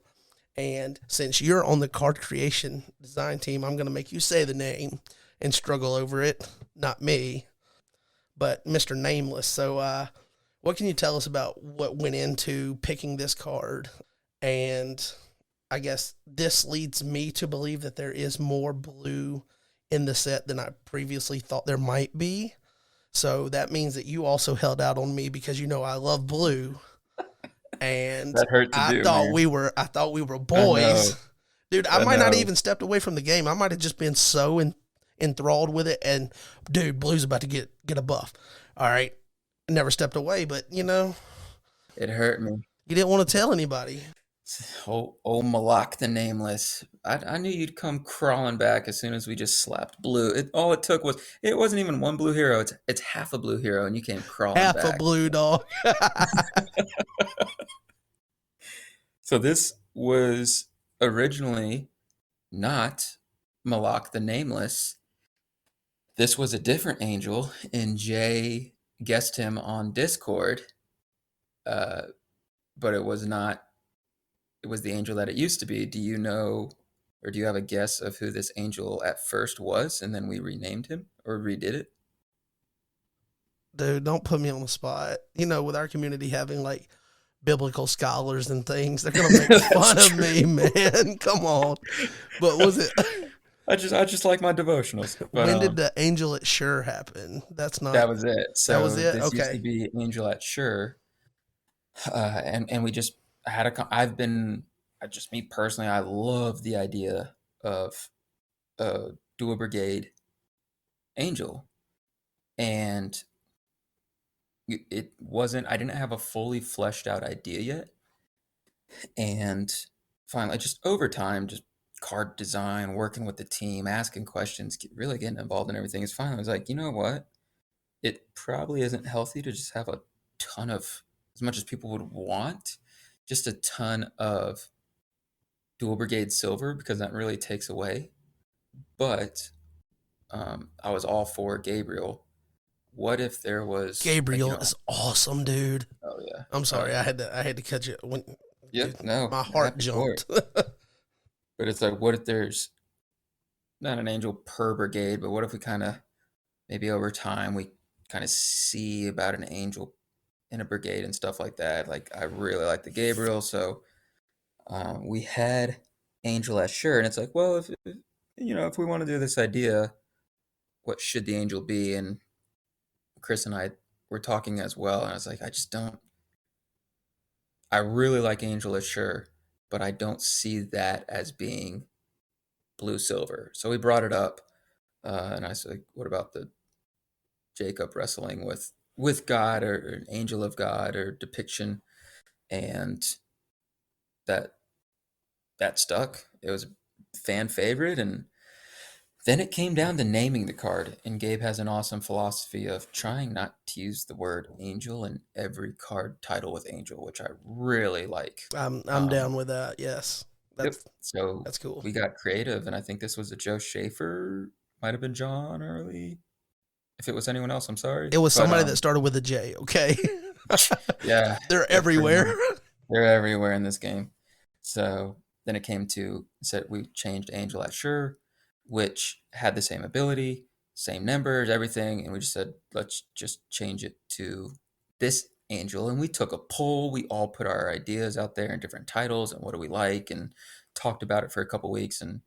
And since you're on the card creation design team, I'm going to make you say the name and struggle over it. Not me, but Mr. Nameless. So, what can you tell us about what went into picking this card? And I guess this leads me to believe that there is more blue in the set than I previously thought there might be. So that means that you also held out on me because I love blue, and That hurt to do, man. I thought we were I know. boys. Dude, I I might not know. even stepped away from the game. I might have just been so enthralled with it, and dude, blue's about to get a buff. All right, never stepped away, but It hurt me. you didn't want to tell anybody. Old Malak the Nameless. I knew you'd come crawling back as soon as we just slapped blue. All it took was it wasn't even one blue hero. It's half a blue hero, and you came crawling Half a back. blue dog. So this was originally not Malak the Nameless. This was a different angel, and Jay guessed him on Discord. Uh, but it was not. It was the angel that it used to be. Do you know, or do you have a guess of who this angel at first was, and then we renamed him or redid it? Dude, don't put me on the spot. With our community having like biblical scholars and things, they're gonna make That's fun of true. me, man. Come on. But was it I just like my devotionals, but when did the angel at Sure happen? That's that not was it. that was So it? this used to Okay. be Angel at Sure, and we just had I've been just me personally. I love the idea of a dual brigade angel, and it wasn't. I didn't have a fully fleshed out idea yet, and finally, just over time, just card design, working with the team, asking questions, really getting involved in everything. Is finally I was like, you know what? It probably isn't healthy to just have a ton of, as much as people would want, just a ton of dual brigade silver because that really takes away. But I was all for Gabriel. What if there was like, Gabriel is awesome, dude. oh yeah, I'm sorry, um, I had to cut you when, yep, dude, no, my heart happy for jumped. it. But it's like, what if there's not an angel per brigade, but what if we kind of maybe over time we kind of see about an angel in a brigade and stuff like that. Like I really like the Gabriel, so we had Angel as sure, and it's like, well, if if we want to do this idea, what should the angel be? And Chris and I were talking as well, and I was like, I just don't. I really like Angel as sure, but I don't see that as being blue silver. So we brought it up, and I said, what about the Jacob wrestling with God or an angel of God or depiction, and that that stuck. It was a fan favorite, and then it came down to naming the card. And Gabe has an awesome philosophy of trying not to use the word angel in every card title with angel, which I really like. I'm down with that. Yes, Yep. that's So that's cool. we got creative, and I think this was a Joe Schaefer, might have been John early. If it was anyone else, I'm sorry, It was but somebody that started with a J. Okay, yeah, they're yeah, pretty everywhere. much. They're everywhere in this game. So then it came to said we changed Angel at Sure, which had the same ability, same numbers, everything, and we just said let's just change it to this Angel. And we took a poll. We all put our ideas out there in different titles and what do we like, and talked about it for a couple weeks. And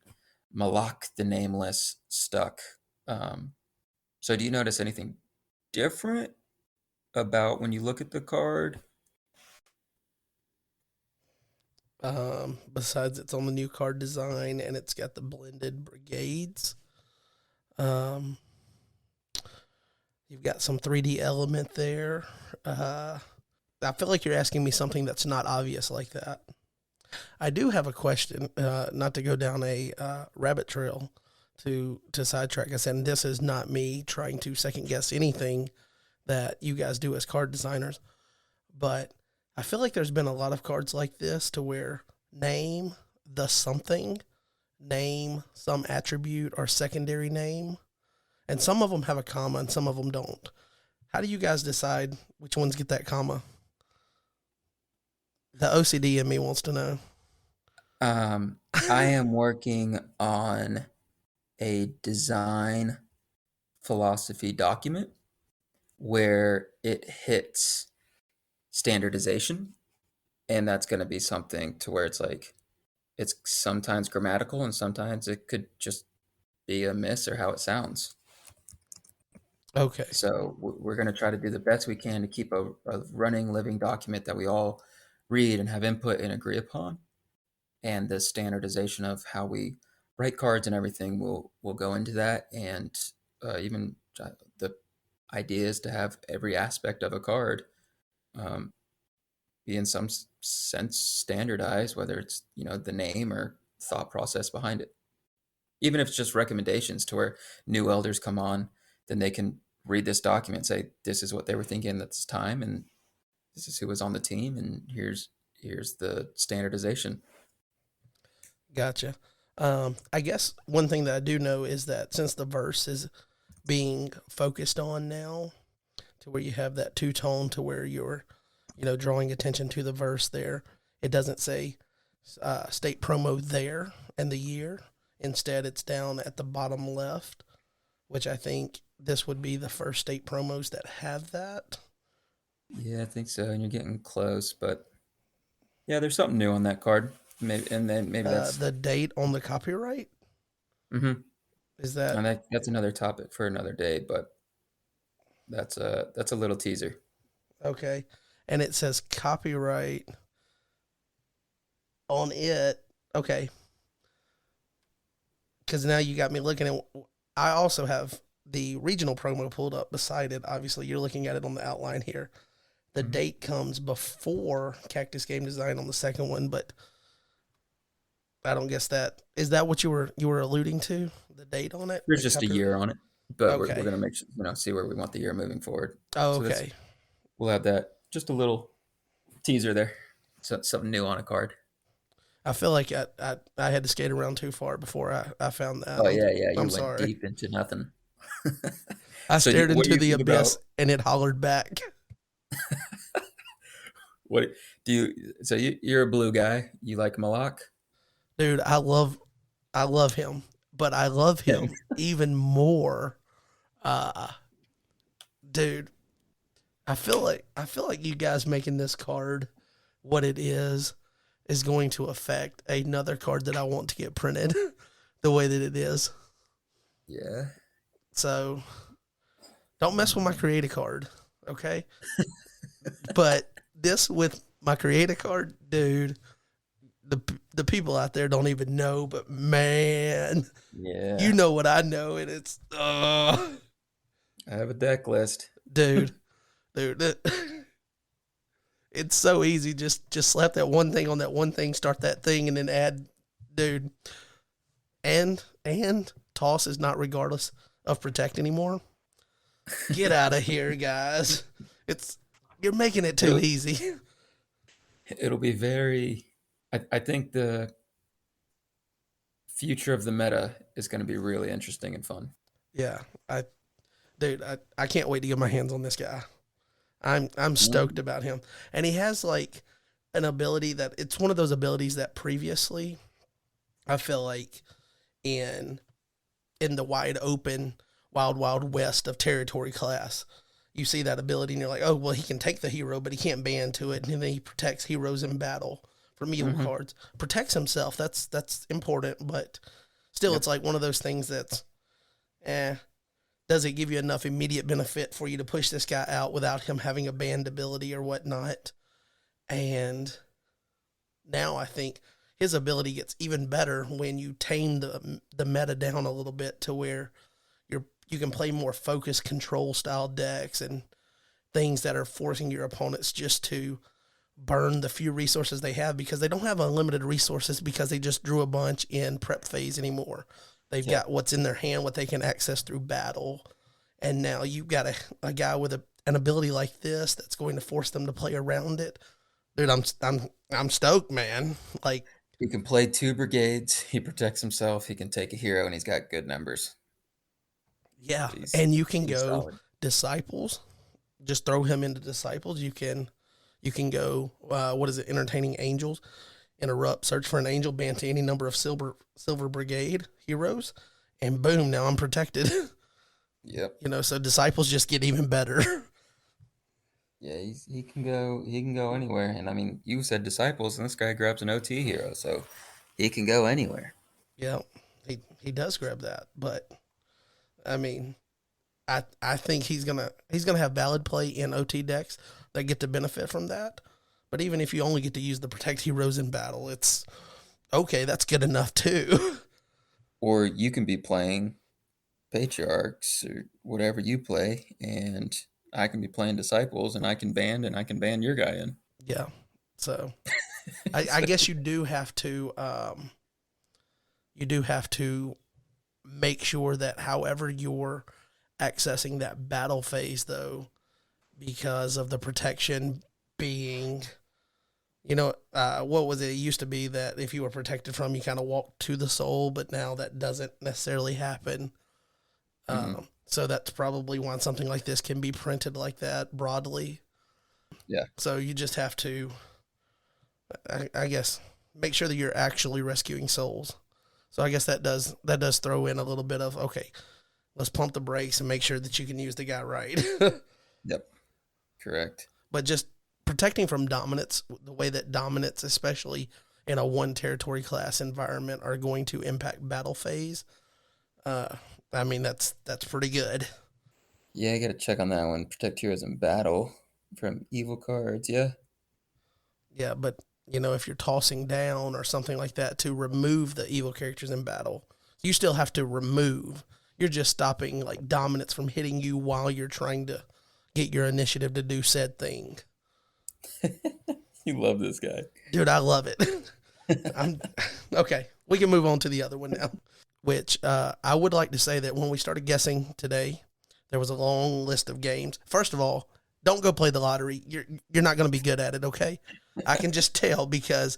Malak the Nameless stuck. Um, so do you notice anything different about when you look at the card? Besides, it's on the new card design and it's got the blended brigades. Um, you've got some 3D element there. I feel like you're asking me something that's not obvious like that. I do have a question, not to go down a rabbit trail to sidetrack us, and this is not me trying to second guess anything that you guys do as card designers, but I feel like there's been a lot of cards like this to where name the something, name some attribute or secondary name, and some of them have a comma and some of them don't. How do you guys decide which ones get that comma? The OCD in me wants to know. I am working on a design philosophy document where it hits standardization, and that's going to be something to where it's like it's sometimes grammatical and sometimes it could just be a miss or how it sounds. Okay, So we're going to try to do the best we can to keep a running living document that we all read and have input and agree upon, and the standardization of how we write cards and everything will go into that, and even the idea is to have every aspect of a card um, be in some sense standardized, whether it's the name or thought process behind it. Even if it's just recommendations to where new elders come on, then they can read this document and say this is what they were thinking at this time, and this is who was on the team, and here's the standardization. gotcha. I guess one thing that I do know is that since the verse is being focused on now, to where you have that two tone, to where you're, drawing attention to the verse there, it doesn't say state promo there and the year. Instead, it's down at the bottom left, which I think this would be the first state promos that have that. Yeah, I think so. And you're getting close, but yeah, there's something new on that card. Maybe, and then maybe that's The date on the copyright mm-hmm. is that And that's another topic for another day. But that's a little teaser. okay, and it says copyright on it. Okay, because now you got me looking at. I also have the regional promo pulled up beside it. Obviously, you're looking at it on the outline here. The Mm-hmm. date comes before Cactus Game Design on the second one, but I don't guess that is that what you were alluding to, the date on it, There's the just a year copyright. on it, but we're Okay. gonna make sure, see where we want the year moving forward. Oh, So that's okay. we'll have that just a little teaser there. So something new on a card. I feel like I had to skate around too far before I found that. Oh yeah, yeah. You I'm went sorry. deep into nothing. I So stared what do into you the think abyss about and it hollered back. what do you? So you're a blue guy. You like Malak? Dude, I love him, but I love Him. him even more. Uh dude, I feel like you guys making this card what it is going to affect another card that I want to get printed the way that it is. Yeah. So don't mess with my creator card, okay? But this with my creator card, dude, the the people out there don't even know, but man, you Yeah. know what I know, and it's I have a deck list. dude, dude, it's so easy. Just slap that one thing on that one thing, start that thing, and then add, dude. And toss is not regardless of protect anymore. Get out of here, guys. It's you're making it too It'll easy. it'll be very. I think the future of the meta is going to be really interesting and fun. Yeah, I dude, I can't wait to get my hands on this guy. I'm stoked Mhm. about him. And he has like an ability that it's one of those abilities that previously I feel like in in the wide open wild wild west of territory class, you see that ability and you're like, oh well, he can take the hero, but he can't ban to it, and then he protects heroes in battle from evil Mhm. cards. Protects himself. That's important, but still, Yep. it's like one of those things that's, eh. Does it give you enough immediate benefit for you to push this guy out without him having a banned ability or whatnot? And now I think his ability gets even better when you tame the meta down a little bit to where you can play more focused control style decks and things that are forcing your opponents just to burn the few resources they have because they don't have unlimited resources because they just drew a bunch in prep phase anymore. They've Yep. got what's in their hand, what they can access through battle. And now you've got a guy with an ability like this that's going to force them to play around it. Dude, I'm stoked, man. Like, He can play two brigades. He protects himself. He can take a hero, and he's got good numbers. yeah. He's And you can he's go solid. disciples. Just throw him into disciples. You can go what is it, entertaining angels, interrupt, search for an angel, ban to any number of silver brigade heroes, and boom, now I'm protected. Yep. So disciples just get even better. Yeah, he can go anywhere. And I mean, you said disciples, and this guy grabs an OT hero, so he can go anywhere. Yeah, he does grab that, but I mean, I think he's gonna have valid play in OT decks that get to benefit from that. But even if you only get to use the protect heroes in battle, it's okay. That's good enough too. Or you can be playing patriarchs or whatever you play, and I can be playing disciples, and I can ban your guy in. Yeah. So I guess you do have to make sure that however you're accessing that battle phase though, because of the protection being, what was it? It used to be that if you were protected from, you kind of walked to the soul, but now that doesn't necessarily happen. Hmm. So that's probably why something like this can be printed like that broadly. Yeah. So you just have to, I guess, make sure that you're actually rescuing souls. So I guess that does throw in a little bit of, okay, let's pump the brakes and make sure that you can use the guy right. Yep. Correct. But just protecting from dominance, the way that dominance, especially in a one territory class environment, are going to impact battle phase. Uh, I mean, that's pretty good. Yeah, I gotta check on that one. Protect heroes in battle from evil cards. Yeah. Yeah, but if you're tossing down or something like that to remove the evil characters in battle, you still have to remove. You're just stopping like dominance from hitting you while you're trying to get your initiative to do said thing. You love this guy. Dude, I love it. I'm okay. We can move on to the other one now. Which I would like to say that when we started guessing today, there was a long list of games. First of all, don't go play the lottery. You're not going to be good at it. Okay, I can just tell because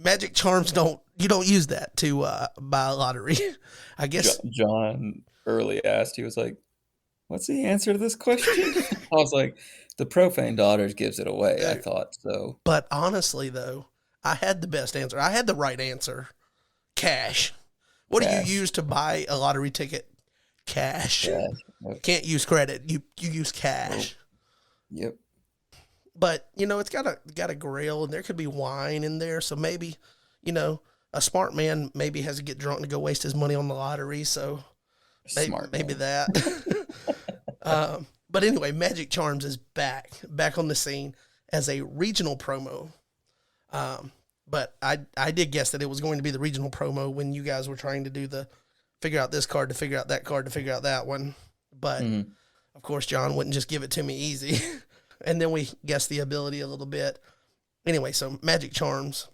magic charms you don't use that to buy a lottery. I guess John early asked, he was like, "What's the answer to this question?" I was like, "The profane daughters gives it away." I thought so. but honestly though, I had the best answer. I had the right answer. Cash. What do you Cash, use to buy a lottery ticket? Cash. cash. Nope. Can't use credit. You use Nope. cash. Yep. But it's got a grail, and there could be wine in there. So maybe, you know, a smart man maybe has to get drunk to go waste his money on the lottery. So Smart maybe man. that. But anyway, Magic Charms is back on the scene as a regional promo. But I did guess that it was going to be the regional promo when you guys were trying to do the figure out this card to figure out that card to figure out that one. But of course, John wouldn't just give it to me easy. And then we guessed the ability a little bit. Anyway, so Magic Charms,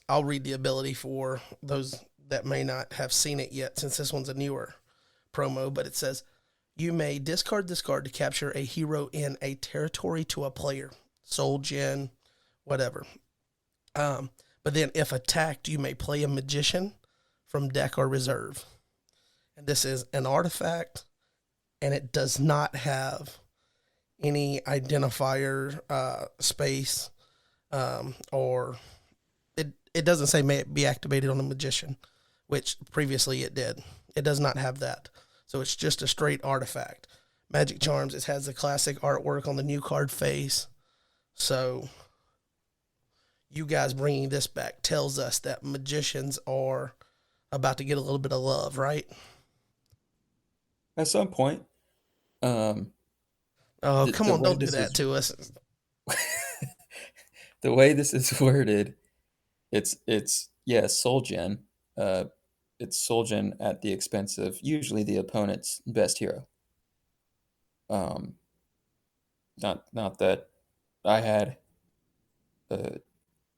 I'll read the ability for those that may not have seen it yet, since this one's a newer promo. But it says, you may discard this card to capture a hero in a territory to a player, soul gen, whatever. But then if attacked, you may play a magician from deck or reserve. And this is an artifact, and it does not have any identifier space, or it doesn't say may it be activated on a magician, which previously it did. It does not have that. So it's just a straight artifact. Magic Charms, it has the classic artwork on the new card face. So you guys bringing this back tells us that magicians are about to get a little bit of love, right? At some point, Oh, come the on, way don't do this that is to us. the way this is worded, it's yeah, soul gen. Uh, it's soul gen at the expense of usually the opponent's best hero. Um, not that I had a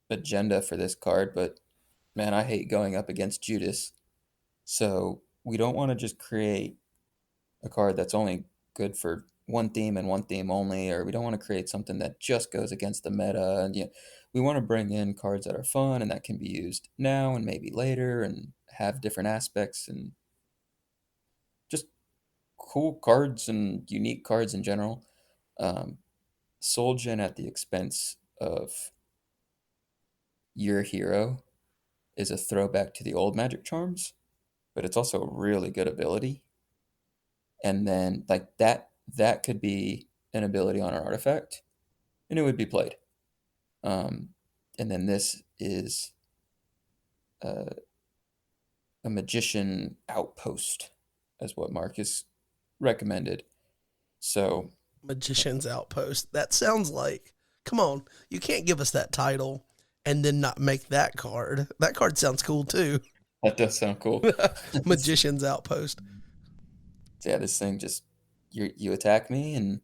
agenda for this card, but man, I hate going up against Judas. So we don't want to just create a card that's only good for one theme and one theme only, or we don't want to create something that just goes against the meta. And we want to bring in cards that are fun and that can be used now and maybe later and have different aspects and just cool cards and unique cards in general. Um, Soul Gen at the expense of your hero is a throwback to the old Magic Charms, but it's also a really good ability. And then like that could be an ability on an artifact, and it would be played. Um, and then this is uh, a magician outpost, as what Marcus recommended. So Magician's Outpost. That sounds like, come on, you can't give us that title and then not make that card. That card sounds cool too. that does sound cool. Magician's Outpost. So yeah, this thing just you attack me and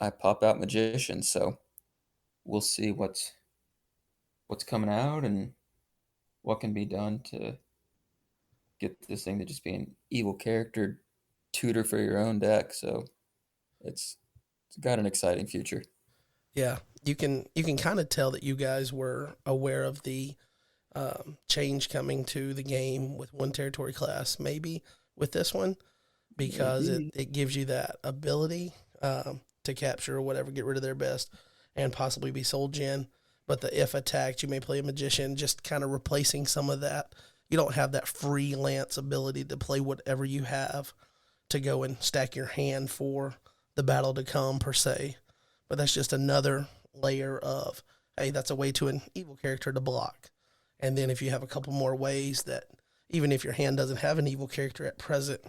I pop out magician. So we'll see what's coming out and what can be done to get this thing to just be an evil character tutor for your own deck. So it's got an exciting future. Yeah, you can kind of tell that you guys were aware of the change coming to the game with one territory class, maybe with this one, because Maybe. it gives you that ability to capture or whatever, get rid of their best, and possibly be soul gen. But the if attacked, you may play a magician, just kind of replacing some of that. You don't have that freelance ability to play whatever you have to go and stack your hand for the battle to come, per se. But that's just another layer of, hey, that's a way to an evil character to block. And then if you have a couple more ways that, even if your hand doesn't have an evil character at present,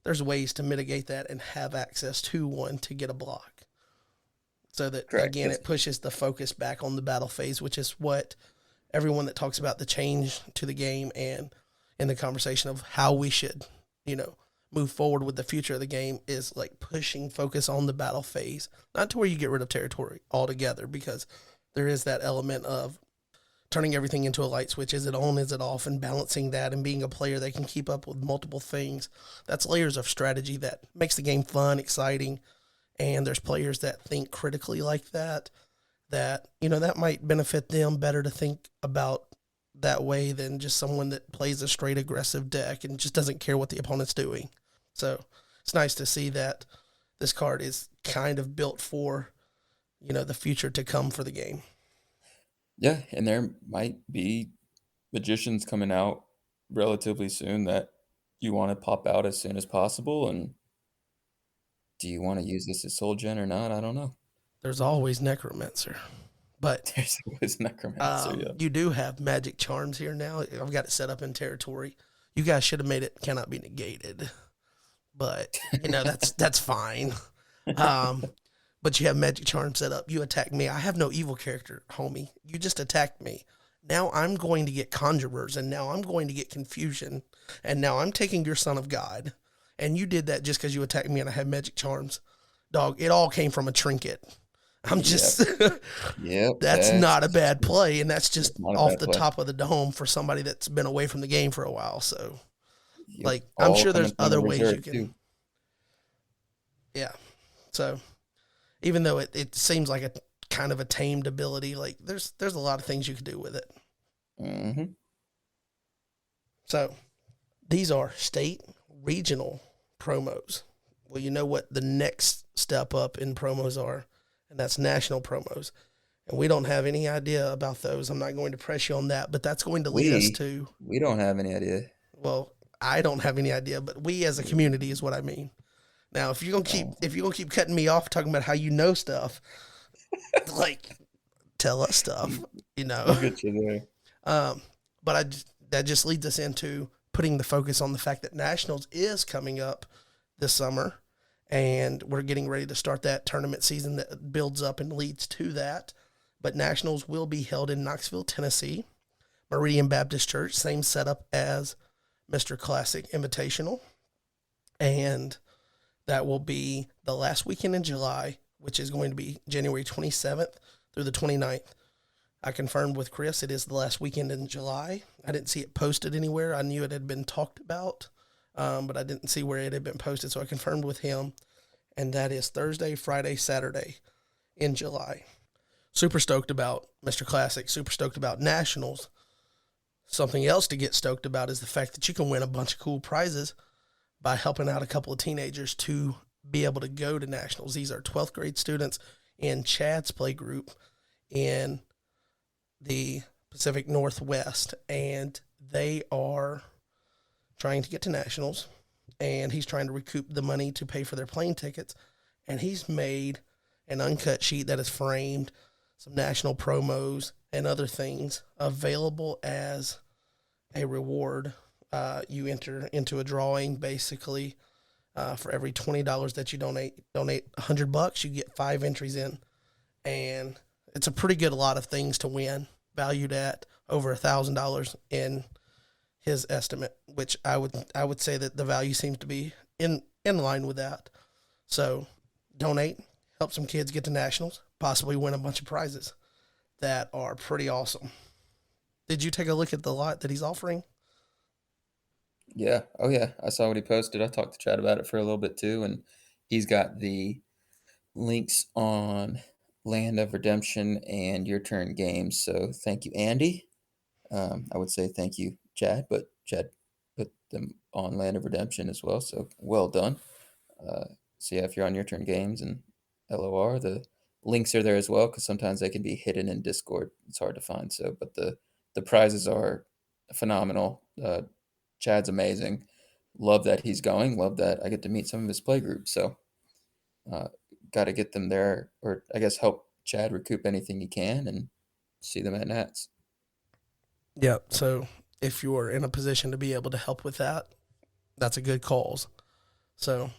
there's ways to mitigate that and have access to one to get a block. So that, Correct. again, it pushes the focus back on the battle phase, which is what everyone that talks about the change to the game and in the conversation of how we should, move forward with the future of the game is like pushing focus on the battle phase, not to where you get rid of territory altogether, because there is that element of turning everything into a light switch. Is it on? Is it off? And balancing that and being a player that can keep up with multiple things. That's layers of strategy that makes the game fun, exciting. And there's players that think critically like that, that might benefit them better to think about that way than just someone that plays a straight aggressive deck and just doesn't care what the opponent's doing. So it's nice to see that this card is kind of built for, the future to come for the game. Yeah, and there might be magicians coming out relatively soon that you want to pop out as soon as possible. And do you want to use this as soul gen or not? I don't know. There's always Necromancer. But There's always Necromancer, yeah. you do have magic charms here now. I've got it set up in territory. You guys should have made it cannot be negated. But, that's fine. But you have magic charm set up. You attack me. I have no evil character, homie. You just attacked me. Now I'm going to get conjurers, and now I'm going to get confusion, and now I'm taking your son of God. And you did that just because you attacked me and I have magic charms. Dog, it all came from a trinket. I'm just, yep, that's not a bad play, and that's just off the play. top of the dome for somebody that's been away from the game for a while. So, Yep. I'm All sure there's coming from other the ways you reserve, can. too. Yeah. So, even though it seems like a kind of a tamed ability, like there's a lot of things you could do with it. Mm-hmm. So, these are state, regional promos. Well, you know what the next step up in promos are, and that's national promos. And we don't have any idea about those. I'm not going to press you on that, but that's going to lead us to... We don't have any idea. Well, I don't have any idea, but we as a community is what I mean. Now, if you're gonna keep cutting me off talking about how you know stuff, like tell us stuff, I'll get you there. But that just leads us into putting the focus on the fact that Nationals is coming up this summer, and we're getting ready to start that tournament season that builds up and leads to that. But Nationals will be held in Knoxville, Tennessee, Meridian Baptist Church, same setup as Mr. Classic Invitational. And that will be the last weekend in July, which is going to be January 27th through the 29th. I confirmed with Chris it is the last weekend in July. I didn't see it posted anywhere. I knew it had been talked about, but I didn't see where it had been posted, so I confirmed with him. And that is Thursday, Friday, Saturday in July. Super stoked about Mr. Classic. Super stoked about Nationals. Something else to get stoked about is the fact that you can win a bunch of cool prizes by helping out a couple of teenagers to be able to go to Nationals. These are 12th grade students in Chad's play group in the Pacific Northwest, and they are trying to get to Nationals, and he's trying to recoup the money to pay for their plane tickets, and he's made an uncut sheet that is framed, some national promos and other things available as a reward. You enter into a drawing basically for every $20 that you donate $100, you get 5 entries in, and it's a pretty good lot of things to win, valued at over $1,000 in his estimate, which I would say that the value seems to be in line with that. So donate, help some kids get to Nationals, possibly win a bunch of prizes that are pretty awesome. Did you take a look at the lot that he's offering? Yeah. Oh, yeah. I saw what he posted. I talked to Chad about it for a little bit too, and he's got the links on Land of Redemption and Your Turn Games. So thank you, Andy. I would say thank you, Chad, but Chad put them on Land of Redemption as well. So well done. So yeah, if you're on Your Turn Games and LOR, the links are there as well, because sometimes they can be hidden in Discord. It's hard to find. So, but the prizes are phenomenal. Chad's amazing. Love that he's going. Love that I get to meet some of his play groups. So, got to get them there, or I guess help Chad recoup anything he can and see them at Nats. Yeah. So if you're in a position to be able to help with that, that's a good cause. So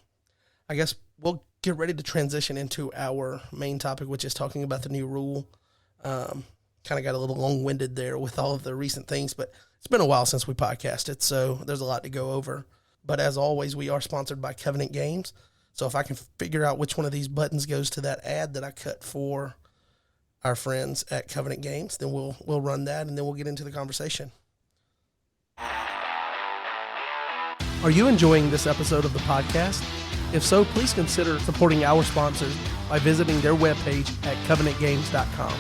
I guess we'll get ready to transition into our main topic, which is talking about the new rule. Kind of got a little long-winded there with all of the recent things, but it's been a while since we podcasted, so there's a lot to go over. But as always, we are sponsored by Covenant Games. So if I can figure out which one of these buttons goes to that ad that I cut for our friends at Covenant Games, then we'll run that, and then we'll get into the conversation. Are you enjoying this episode of the podcast? If so, please consider supporting our sponsors by visiting their webpage at covenantgames.com.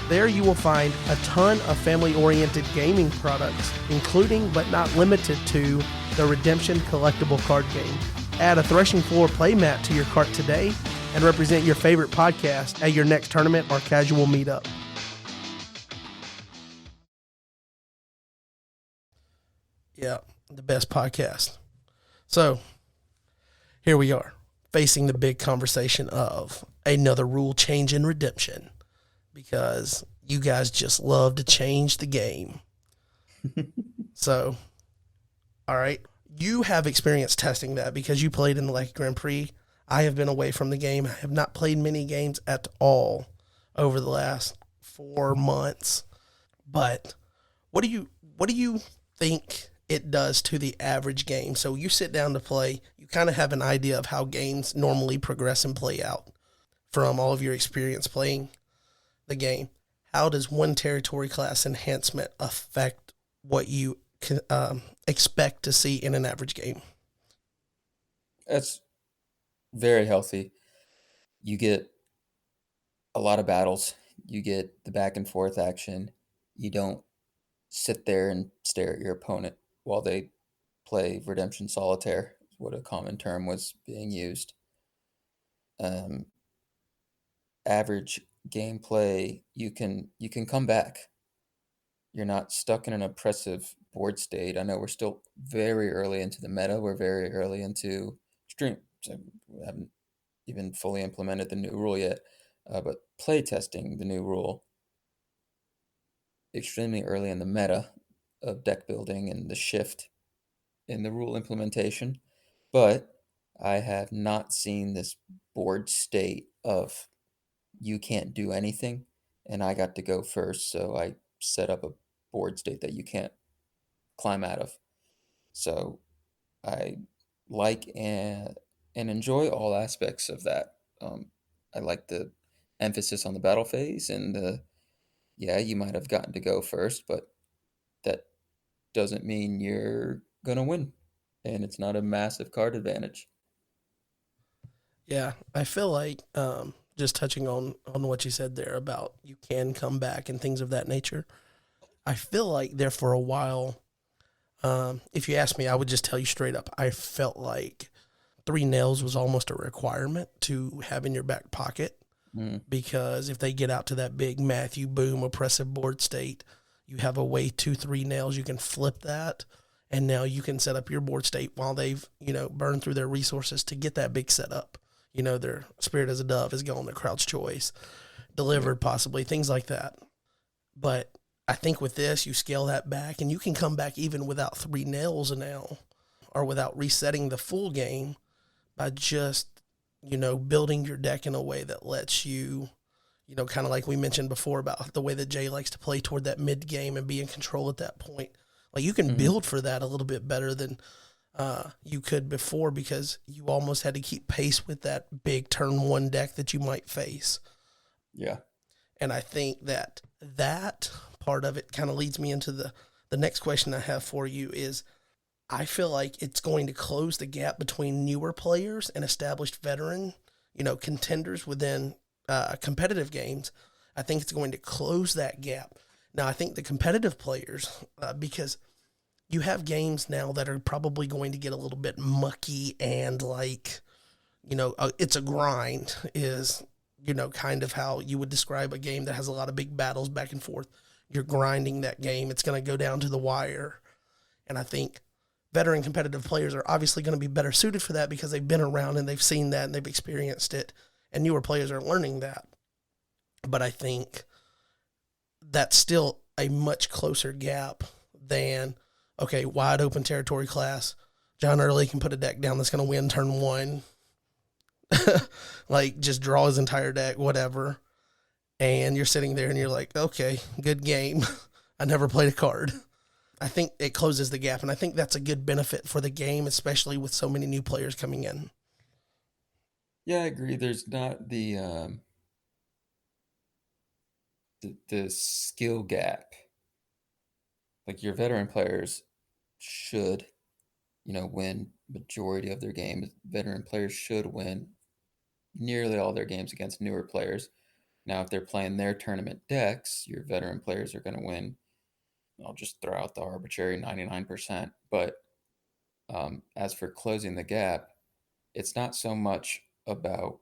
There you will find a ton of family-oriented gaming products, including but not limited to the Redemption collectible card game. Add a Threshing Floor playmat to your cart today and represent your favorite podcast at your next tournament or casual meetup. Yeah, the best podcast. So, here we are, facing the big conversation of another rule change in Redemption, because you guys just love to change the game. So, all right, you have experience testing that because you played in the Lucky Grand Prix. I have been away from the game. I have not played many games at all over the last 4 months. But what do you think it does to the average game? So you sit down to play, you kind of have an idea of how games normally progress and play out from all of your experience playing the game. How does one territory class enhancement affect what you can, expect to see in an average game? That's very healthy. You get a lot of battles. You get the back and forth action. You don't sit there and stare at your opponent while they play Redemption Solitaire, is what a common term was being used. Um, Average gameplay, you can come back. You're not stuck in an oppressive board state. I know we're still very early into the meta. We're very early into stream. So we haven't even fully implemented the new rule yet. But play testing the new rule extremely early in the meta of deck building and the shift in the rule implementation. But I have not seen this board state of you can't do anything, and I got to go first, so I set up a board state that you can't climb out of. So I like and enjoy all aspects of that. I like the emphasis on the battle phase and the yeah, you might have gotten to go first, but that doesn't mean you're gonna win, and it's not a massive card advantage. Yeah, I feel like just touching on what you said there about you can come back and things of that nature. I feel like there for a while, if you ask me, I would just tell you straight up. I felt like 3 nails was almost a requirement to have in your back pocket, Mm, because if they get out to that big Matthew Boom oppressive board state, you have a way 2 3 nails. You can flip that, and now you can set up your board state while they've burned through their resources to get that big setup. Their Spirit as a Dove is gone, their Crowd's Choice yeah, delivered, possibly things like that. But I think with this, you scale that back, and you can come back even without 3 nails now, or without resetting the full game, by just building your deck in a way that lets you, kind of like we mentioned before about the way that Jay likes to play toward that mid game and be in control at that point. Like you can hmm, build for that a little bit better than you could before, because you almost had to keep pace with that big turn one deck that you might face. yeah, And I think that part of it kind of leads me into the next question I have for you is, I feel like it's going to close the gap between newer players and established veteran, contenders within competitive games. I think it's going to close that gap. Now, I think the competitive players, because you have games now that are probably going to get a little bit mucky and like, it's a grind, is, kind of how you would describe a game that has a lot of big battles back and forth. You're grinding that game, it's going to go down to the wire. And I think veteran competitive players are obviously going to be better suited for that because they've been around and they've seen that and they've experienced it. And newer players are learning that. But I think that's still a much closer gap than, okay, wide open territory class. John Early can put a deck down that's going to win turn one, like just draw his entire deck, whatever. And you're sitting there and you're like, okay, good game. I never played a card. I think it closes the gap, and I think that's a good benefit for the game, especially with so many new players coming in. yeah. I agree. There's not the skill gap. Like your veteran players should, win majority of their games. Veteran players should win nearly all their games against newer players. Now, if they're playing their tournament decks, your veteran players are going to win. I'll just throw out the arbitrary 99%. But as for closing the gap, it's not so much about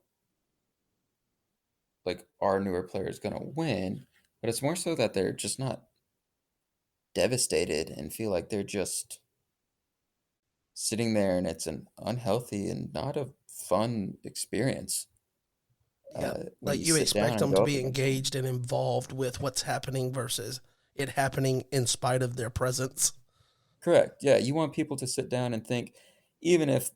like our newer players going to win, but it's more so that they're just not devastated and feel like they're just sitting there and it's an unhealthy and not a fun experience Yeah, when like you you sit down expect and them to go up be against them. engaged and involved with what's happening versus it happening in spite of their presence. Correct. Yeah, you want people to sit down and think, even if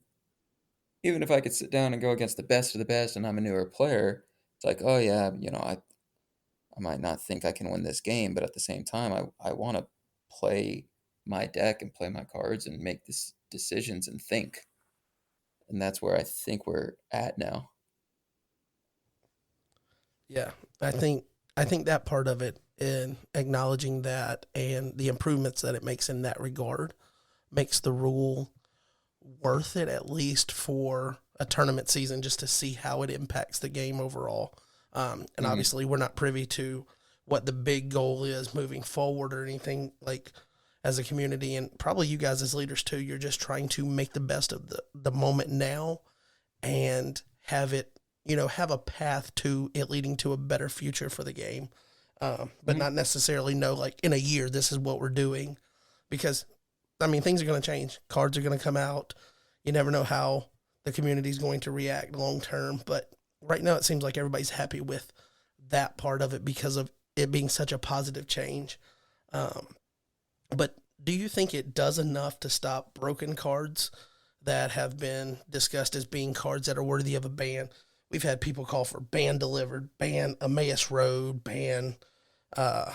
even if I could sit down and go against the best of the best and I'm a newer player, it's like, oh yeah, I might not think I can win this game, but at the same time, I want to play my deck and play my cards and make this decisions and think. And that's where I think we're at now. Yeah, I think I think that part of it in acknowledging that and the improvements that it makes in that regard makes the rule worth it at least for a tournament season just to see how it impacts the game overall. And Hmm. obviously, we're not privy to what the big goal is moving forward or anything like as a community, and probably you guys as leaders too. You're just trying to make the best of the moment now and have it, have a path to it leading to a better future for the game. But Hmm. not necessarily know like in a year this is what we're doing because I mean things are going to change. Cards are going to come out. You never know how the community is going to react long term. But right now it seems like everybody's happy with that part of it because of it being such a positive change. Um, but do you think it does enough to stop broken cards that have been discussed as being cards that are worthy of a ban? We've had people call for ban delivered, ban Emmaus Road, ban uh,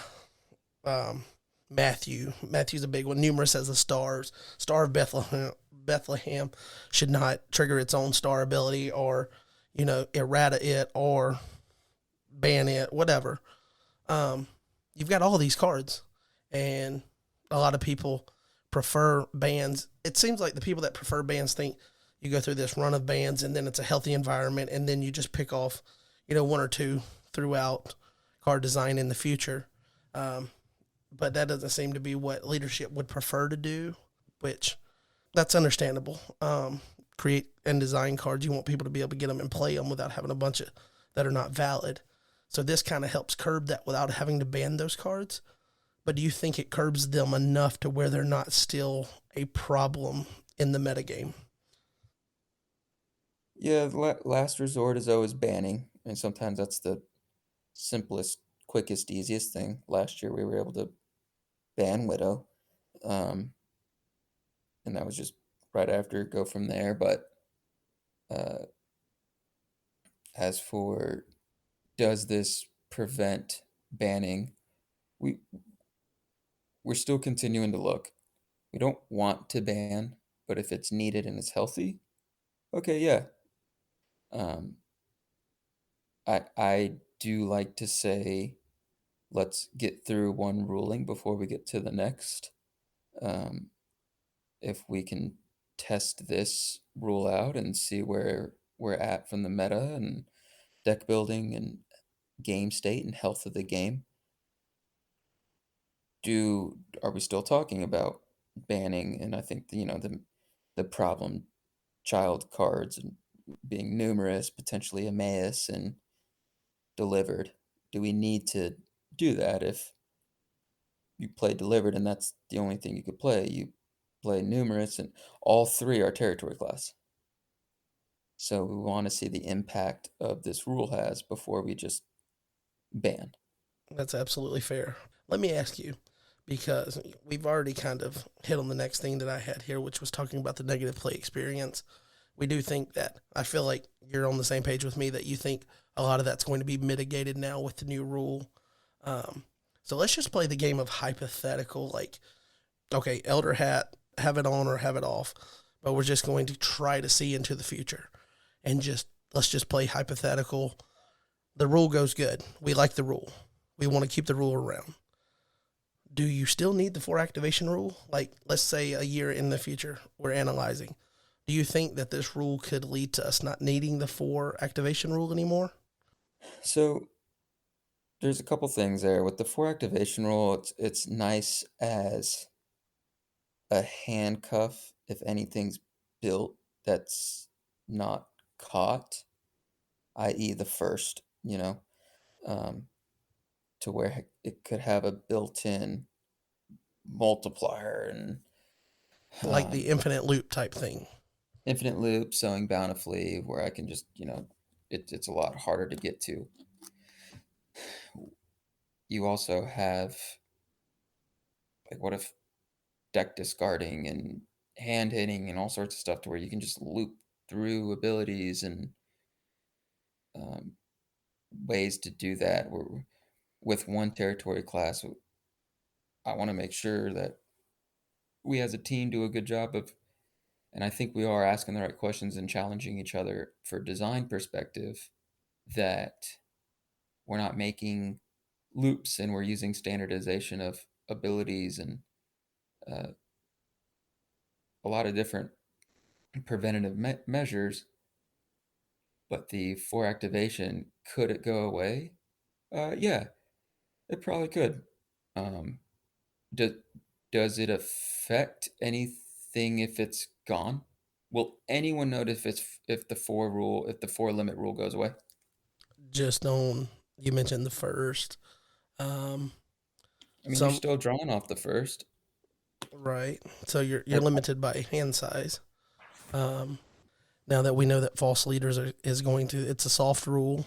um, Matthew. Matthew's a big one. Numerous as the stars. Star of Bethlehem should not trigger its own star ability or, errata it or ban it, whatever. Um, you've got all these cards, and a lot of people prefer bans. It seems like the people that prefer bans think you go through this run of bans and then it's a healthy environment, and then you just pick off, one or two throughout card design in the future. Um, but that doesn't seem to be what leadership would prefer to do, which that's understandable. Create and design cards, you want people to be able to get them and play them without having a bunch of that are not valid. So this kind of helps curb that without having to ban those cards. But do you think it curbs them enough to where they're not still a problem in the metagame? Yeah, last resort is always banning, and sometimes that's the simplest, quickest, easiest thing. Last year we were able to ban Widow, um, and that was just right after go from there. But uh, as for does this prevent banning, we we're still continuing to look. We don't want to ban, but if it's needed and it's healthy, okay, yeah. Um, I do like to say let's get through one ruling before we get to the next. Um, if we can test this rule out and see where we're at from the meta and deck building and game state and health of the game, do are we still talking about banning? And I think the problem child cards and being numerous, potentially Emmaus and delivered. Do we need to do that if you play delivered and that's the only thing you could play? You play numerous and all three are territory class. So we want to see the impact of this rule has before we just ban. That's absolutely fair. Let me ask you, because we've already kind of hit on the next thing that I had here, which was talking about the negative play experience. We do think that I feel like you're on the same page with me that you think a lot of that's going to be mitigated now with the new rule. Um, so let's just play the game of hypothetical. Like, okay, Elder Hat, have it on or have it off, but we're just going to try to see into the future and just let's just play hypothetical. The rule goes good. We like the rule. We want to keep the rule around. Do you still need the 4 activation rule? Like, let's say a year in the future, we're analyzing. Do you think that this rule could lead to us not needing the 4 activation rule anymore? So there's a couple things there with the four activation rule. It's nice as a handcuff if anything's built that's not caught, i.e., the first, um, to where it could have a built-in multiplier and Like the um, infinite loop type thing. infinite loop, sewing bountifully, where I can just, it's a lot harder to get to. You also have, like, what if deck discarding and hand hitting and all sorts of stuff to where you can just loop through abilities and um, ways to do that. With one territory class, I want to make sure that we as a team do a good job of, and I think we are asking the right questions and challenging each other for design perspective, that we're not making loops and we're using standardization of abilities and uh, a lot of different preventative measures. But the four activation, could it go away? Yeah, it probably could. Um, do, does it affect anything if it's gone? Will anyone notice if the four limit rule goes away? Just on, you mentioned the first. Um, I mean, you're some still drawing off the first. right. So you're And limited by hand size. Um, now that we know that false leaders is going to, it's a soft rule,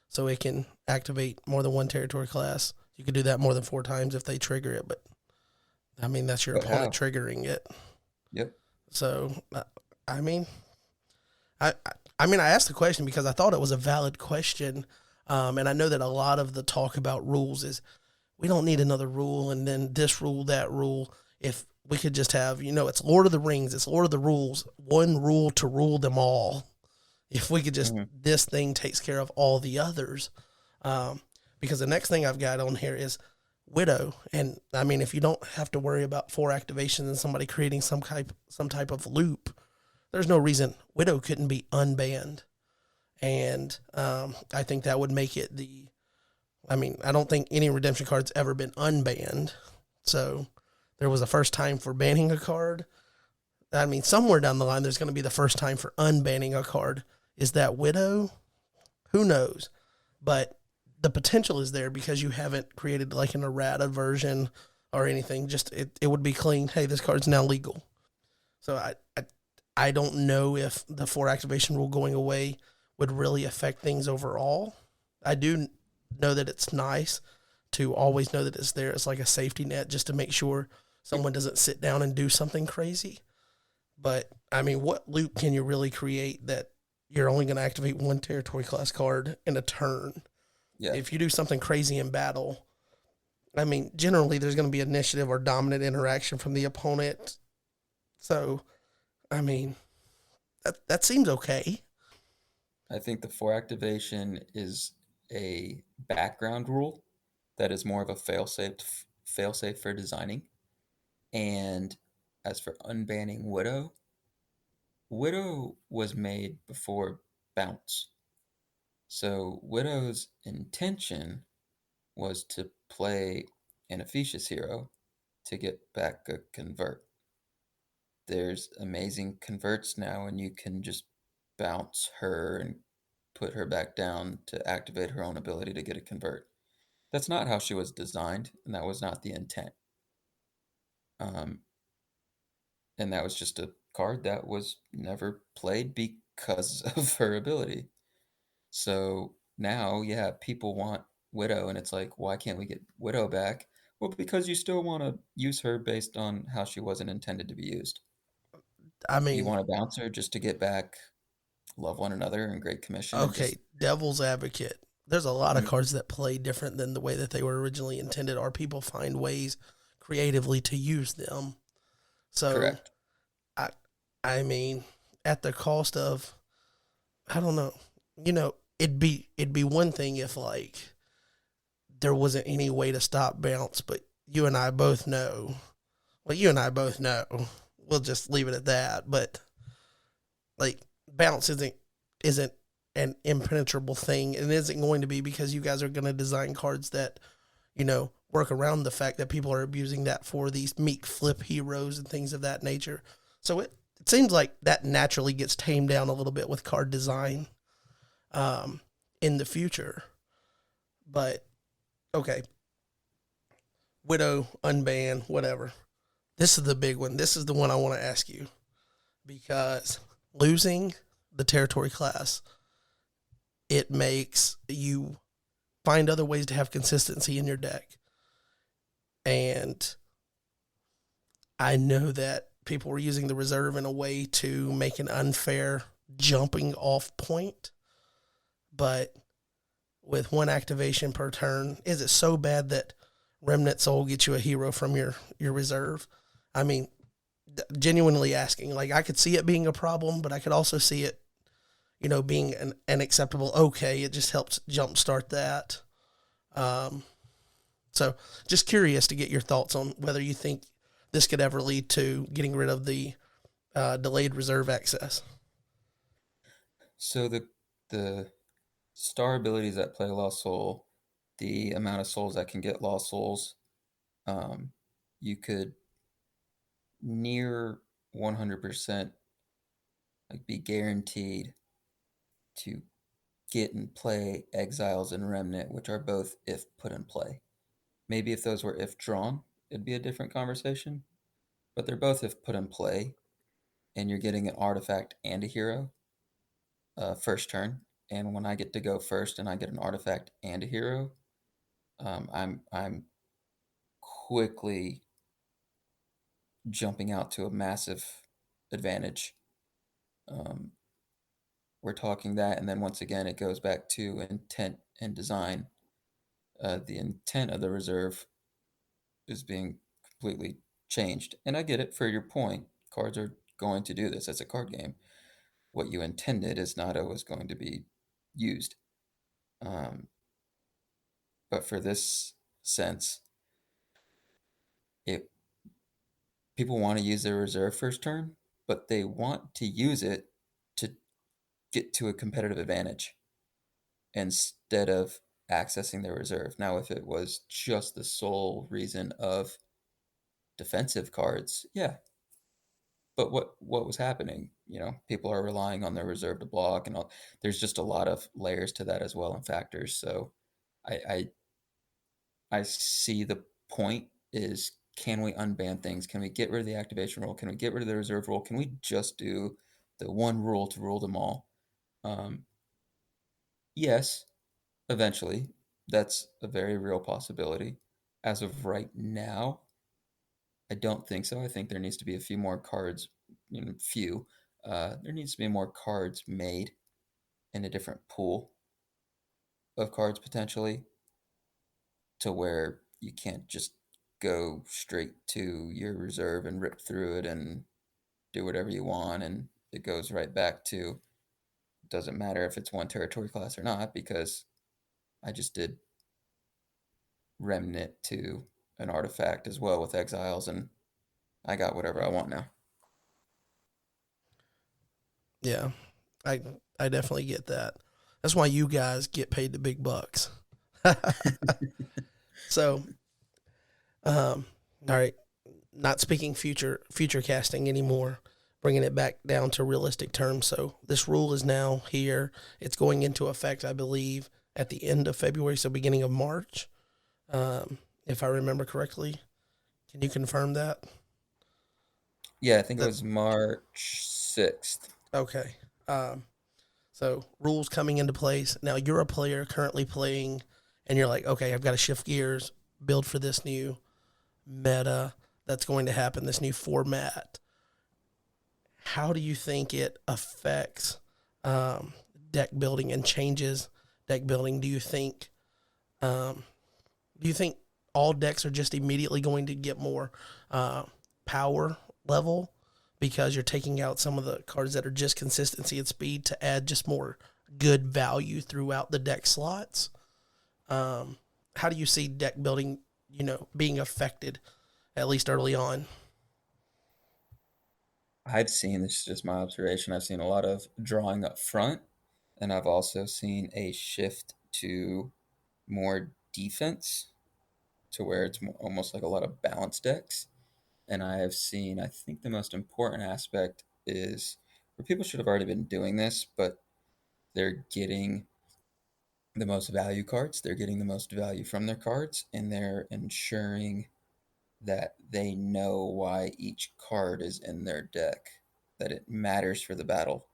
so it can activate more than one territory class. You could do that more than 4 times if they trigger it, but I mean that's your but opponent how? triggering it. Yep. So I mean, I I mean I asked the question because I thought it was a valid question, and I know that a lot of the talk about rules is we don't need another rule and then this rule, that rule. If we could just have, it's Lord of the Rings, it's Lord of the Rules, one rule to rule them all. If we could just, Hmm. this thing takes care of all the others. Um, because the next thing I've got on here is Widow. And I mean, if you don't have to worry about 4 activations and somebody creating some type of loop, there's no reason Widow couldn't be unbanned. And I think that would make it I mean, I don't think any redemption card's ever been unbanned. So there was a first time for banning a card. I mean, somewhere down the line, there's going to be the first time for unbanning a card. Is that Widow? Who knows? But the potential is there because you haven't created like an errata version or anything. Just it would be clean. Hey, this card's now legal. So I don't know if the 4 activation rule going away would really affect things overall. I do know that it's nice to always know that it's there. It's like a safety net just to make sure someone doesn't sit down and do something crazy. But I mean, what loop can you really create that you're only going to activate one territory class card in a turn? Yeah. If you do something crazy in battle, I mean, generally there's going to be initiative or dominant interaction from the opponent. So, I mean, that seems okay. I think the four activation is a background rule that is more of a fail safe for designing. And as for unbanning Widow, Widow was made before Bounce. So Widow's intention was to play an Ephesius hero to get back a convert. There's amazing converts now, and you can just bounce her and put her back down to activate her own ability to get a convert. That's not how she was designed, and that was not the intent. Um, and that was just a card that was never played because of her ability. So now, yeah, people want Widow, and it's like, why can't we get Widow back? Well, because you still want to use her based on how she wasn't intended to be used. I You mean, want to bounce her just to get back Love One Another and Great Commission and okay, just. devil's advocate. There's a lot of Mhm. cards that play different than the way that they were originally intended, or people find ways creatively to use them. So, Correct. I, I mean, at the cost of, I don't know, it'd be one thing if like there wasn't any way to stop bounce, but you and I both know. Well, you and I both know. We'll just leave it at that. But like bounce isn't an impenetrable thing. It isn't going to be, because you guys are going to design cards that, work around the fact that people are abusing that for these meek flip heroes and things of that nature. So it seems like that naturally gets tamed down a little bit with card design um, in the future. But okay, Widow, Unban, whatever. This is the big one. This is the one I want to ask you, because losing the territory class, it makes you find other ways to have consistency in your deck. And I know that people were using the reserve in a way to make an unfair jumping off point, but with one activation per turn, is it so bad that Remnant Soul gets you a hero from your reserve? I mean, genuinely asking. Like, I could see it being a problem, but I could also see it, being an acceptable okay. It just helps jumpstart that. Um, so, just curious to get your thoughts on whether you think this could ever lead to getting rid of the delayed reserve access. So the star abilities that play Lost Soul, the amount of souls that can get Lost Souls, um, you could near 100% like be guaranteed to get and play Exiles and Remnant, which are both if put in play. Maybe if those were if drawn, it'd be a different conversation. But they're both if put in play, and you're getting an artifact and a hero first turn. And when I get to go first and I get an artifact and a hero, I'm quickly jumping out to a massive advantage. Um, we're talking that, and then once again, it goes back to intent and design. The intent of the reserve is being completely changed, and I get it for your point. Cards are going to do this. It's a card game. What you intended is not always going to be used. Um, but for this sense, it people want to use their reserve first turn, but they want to use it to get to a competitive advantage instead of accessing their reserve. Now, if it was just the sole reason of defensive cards, yeah. But what was happening? People are relying on their reserve to block, and all. There's just a lot of layers to that as well and factors. So, I I see the point is, can we unban things? Can we get rid of the activation rule? Can we get rid of the reserve rule? Can we just do the one rule to rule them all? Um, yes, eventually. That's a very real possibility. As of right now, I don't think so. I think there needs to be a few more cards, few. There needs to be more cards made in a different pool of cards potentially, to where you can't just go straight to your reserve and rip through it and do whatever you want, and it goes right back to, doesn't matter if it's one territory class or not, because I just did remnant to an artifact as well with exiles, and I got whatever I want now. Yeah, I I definitely get that. That's why you guys get paid the big bucks. So, all right, not speaking future casting anymore, bringing it back down to realistic terms. So this rule is now here. It's going into effect, I believe, at the end of February, so beginning of March, if I remember correctly. Can you confirm that? Yeah, I think it That was March 6th. okay. Um, so rules coming into place. Now you're a player currently playing, and you're like, okay, I've got to shift gears, build for this new meta that's going to happen, this new format. How do you think it affects um, deck building and changes deck building? Um, do you think all decks are just immediately going to get more uh, power level because you're taking out some of the cards that are just consistency and speed to add just more good value throughout the deck slots? Um, how do you see deck building, being affected at least early on? I've seen, this is just my observation, I've seen a lot of drawing up front, and I've also seen a shift to more defense, to where it's almost like a lot of balance decks. And I have seen, I think the most important aspect is where people should have already been doing this, but they're getting the most value cards, they're getting the most value from their cards, and they're ensuring that they know why each card is in their deck, that it matters for the battle.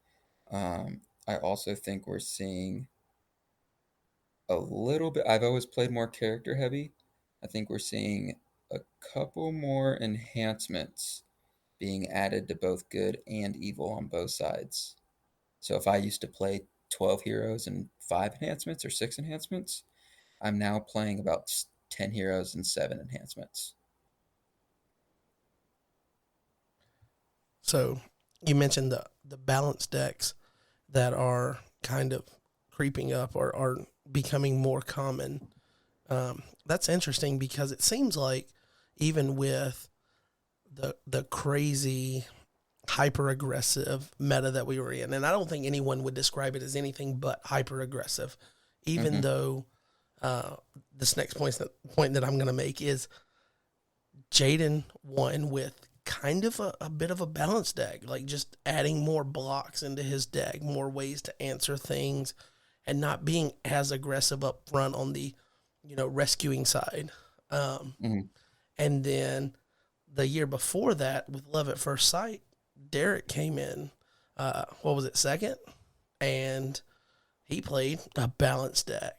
I also think we're seeing a little bit. I've always played more character heavy. I think we're seeing a couple more enhancements being added to both good and evil on both sides. So if I used to play 12 heroes and 5 enhancements or 6 enhancements, I'm now playing about 10 heroes and 7 enhancements. So you mentioned the balance decks that are kind of creeping up or are becoming more common. That's interesting because it seems like even with the crazy hyper aggressive meta that we were in, and I don't think anyone would describe it as anything but hyper aggressive, even Mm-hmm. though this next point that I'm going to make is Jaden won with kind of a bit of a balanced deck, like just adding more blocks into his deck, more ways to answer things, and not being as aggressive up front on the, rescuing side. Um, Mm-hmm. and then the year before that, with Love at First Sight, Derek came in. What was it, second? And he played a balanced deck.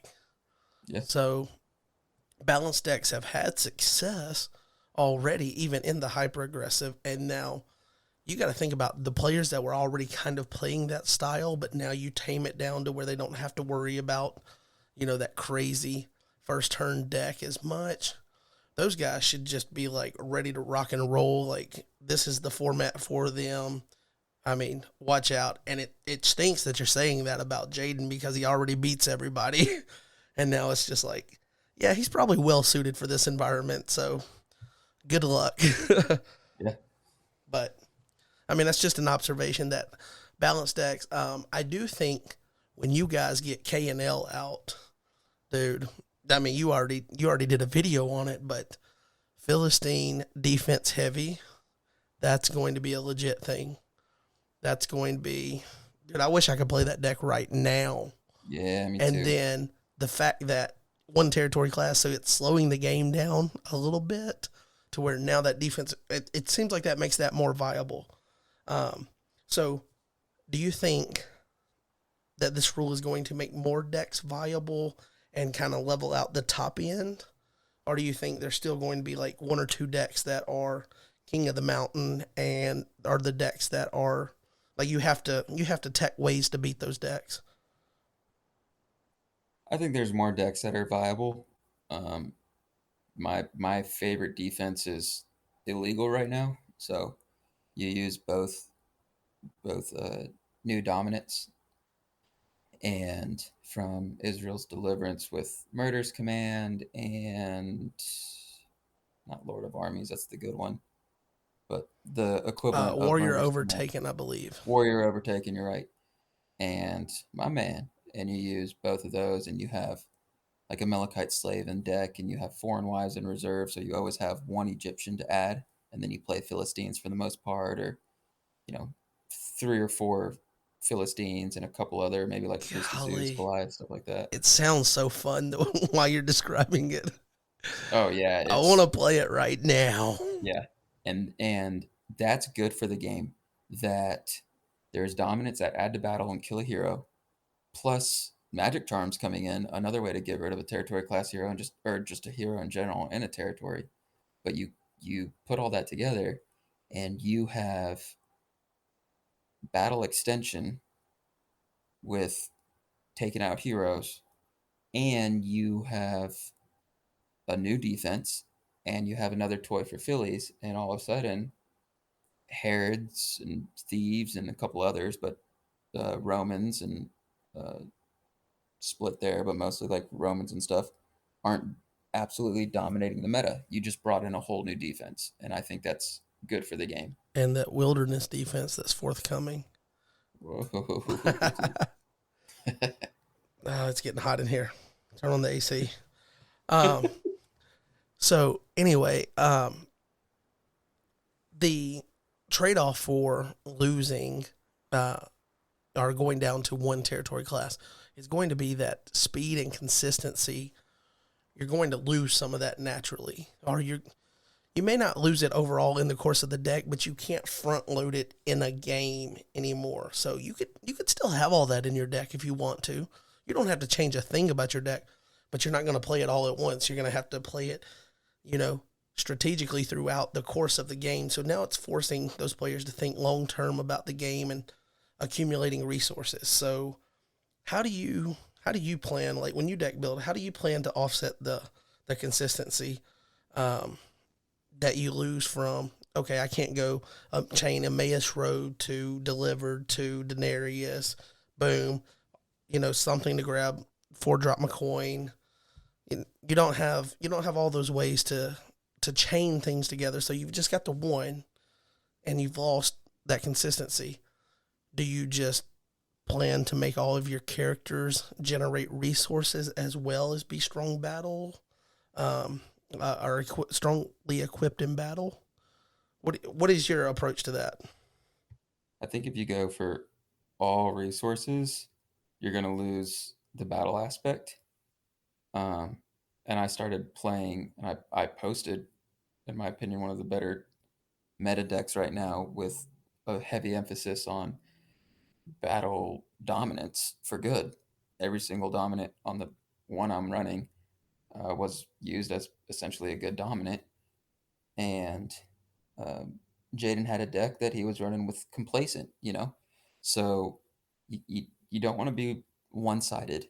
Yeah. So balanced decks have had success already, even in the hyper aggressive. And now you got to think about the players that were already kind of playing that style, but now you tame it down to where they don't have to worry about, that crazy first turn deck as much. Those guys should just be like ready to rock and roll. Like, this is the format for them. I mean, watch out. And it stinks that you're saying that about Jaden because he already beats everybody. And now it's just like, yeah, he's probably well suited for this environment. So good luck. Yeah. But I mean, that's just an observation that balanced decks. I do think when you guys get K and L out, dude. I mean, you already did a video on it, but Philistine defense heavy. That's going to be a legit thing. That's going to be, dude. I wish I could play that deck right now. Yeah, me And too. then the fact that one territory class, so it's slowing the game down a little bit to where now that defense, it seems like that makes that more viable. Um, so, do you think that this rule is going to make more decks viable and kind of level out the top end? Or do you think there's still going to be like one or two decks that are King of the Mountain and are the decks that are like you have to tech ways to beat those decks? I think there's more decks that are viable. Um, my favorite defense is illegal right now. So you use both new dominance and from Israel's deliverance with Murder's Command and not Lord of Armies. That's the good one, but the equivalent of Warrior Murder's Command. Overtaken, I believe. Warrior Overtaken. You're right, and my man. And you use both of those, and you have like a Melechite slave in deck, and you have foreign wives in reserve, so you always have one Egyptian to add, and then you play Philistines for the most part, or you know, 3 or 4 Philistines and a couple other maybe like Priest of Zeus, Golly, Goliath, stuff like that. it sounds so fun while you're describing it. Oh yeah, I want to it's play it right now. yeah, and that's good for the game. That there's dominance that add to battle and kill a hero, plus magic charms coming in, another way to get rid of a territory class hero and just a hero in general in a territory. But you put all that together, and you have battle extension with taking out heroes, and you have a new defense, and you have another toy for Phillies, and all of a sudden, Herods and Thieves and a couple others, but Romans and uh, split there, but mostly like Romans and stuff, aren't absolutely dominating the meta. You just brought in a whole new defense, and I think that's good for the game. And that wilderness defense that's forthcoming. Whoa. It's getting hot in here. Turn on the AC. Um, so anyway, the trade off for losing uh, or going down to one territory class is going to be that speed and consistency. You're going to lose some of that naturally, or you may not lose it overall in the course of the deck, but you can't front load it in a game anymore. So you could still have all that in your deck if you want to. You don't have to change a thing about your deck, but you're not going to play it all at once. You're going to have to play it, you know, strategically throughout the course of the game. So now it's forcing those players to think long term about the game and accumulating resources. So how do you plan, like when you deck build, how do you plan to offset the consistency um, that you lose from, okay, I can't go up chain Emmaus Road to Delivered to Denarius, boom, something to grab, 4 drop my coin. You don't have all those ways to chain things together. So you've just got the one, and you've lost that consistency. Do you just plan to make all of your characters generate resources as well as be strong battle, um, are strongly equipped in battle? What is your approach to that? I think if you go for all resources, you're going to lose the battle aspect. Um, and I started playing, and I posted, in my opinion, one of the better meta decks right now with a heavy emphasis on battle dominance for good. Every single dominant on the one I'm running was used as essentially a good dominant, and um, Jaden had a deck that he was running with complacent, So you don't want to be one sided.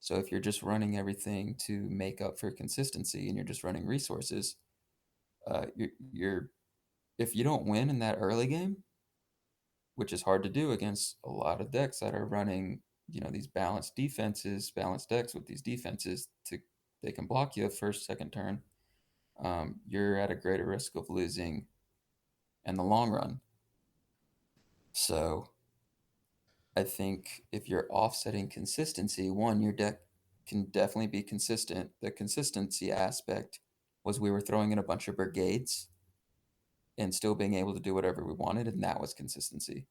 So if you're just running everything to make up for consistency and you're just running resources, you're if you don't win in that early game, which is hard to do against a lot of decks that are running, these balanced defenses, balanced decks with these defenses to they can block you first, second turn. You're at a greater risk of losing in the long run. So I think if you're offsetting consistency, one, your deck can definitely be consistent. The consistency aspect was we were throwing in a bunch of brigades and still being able to do whatever we wanted, and that was consistency.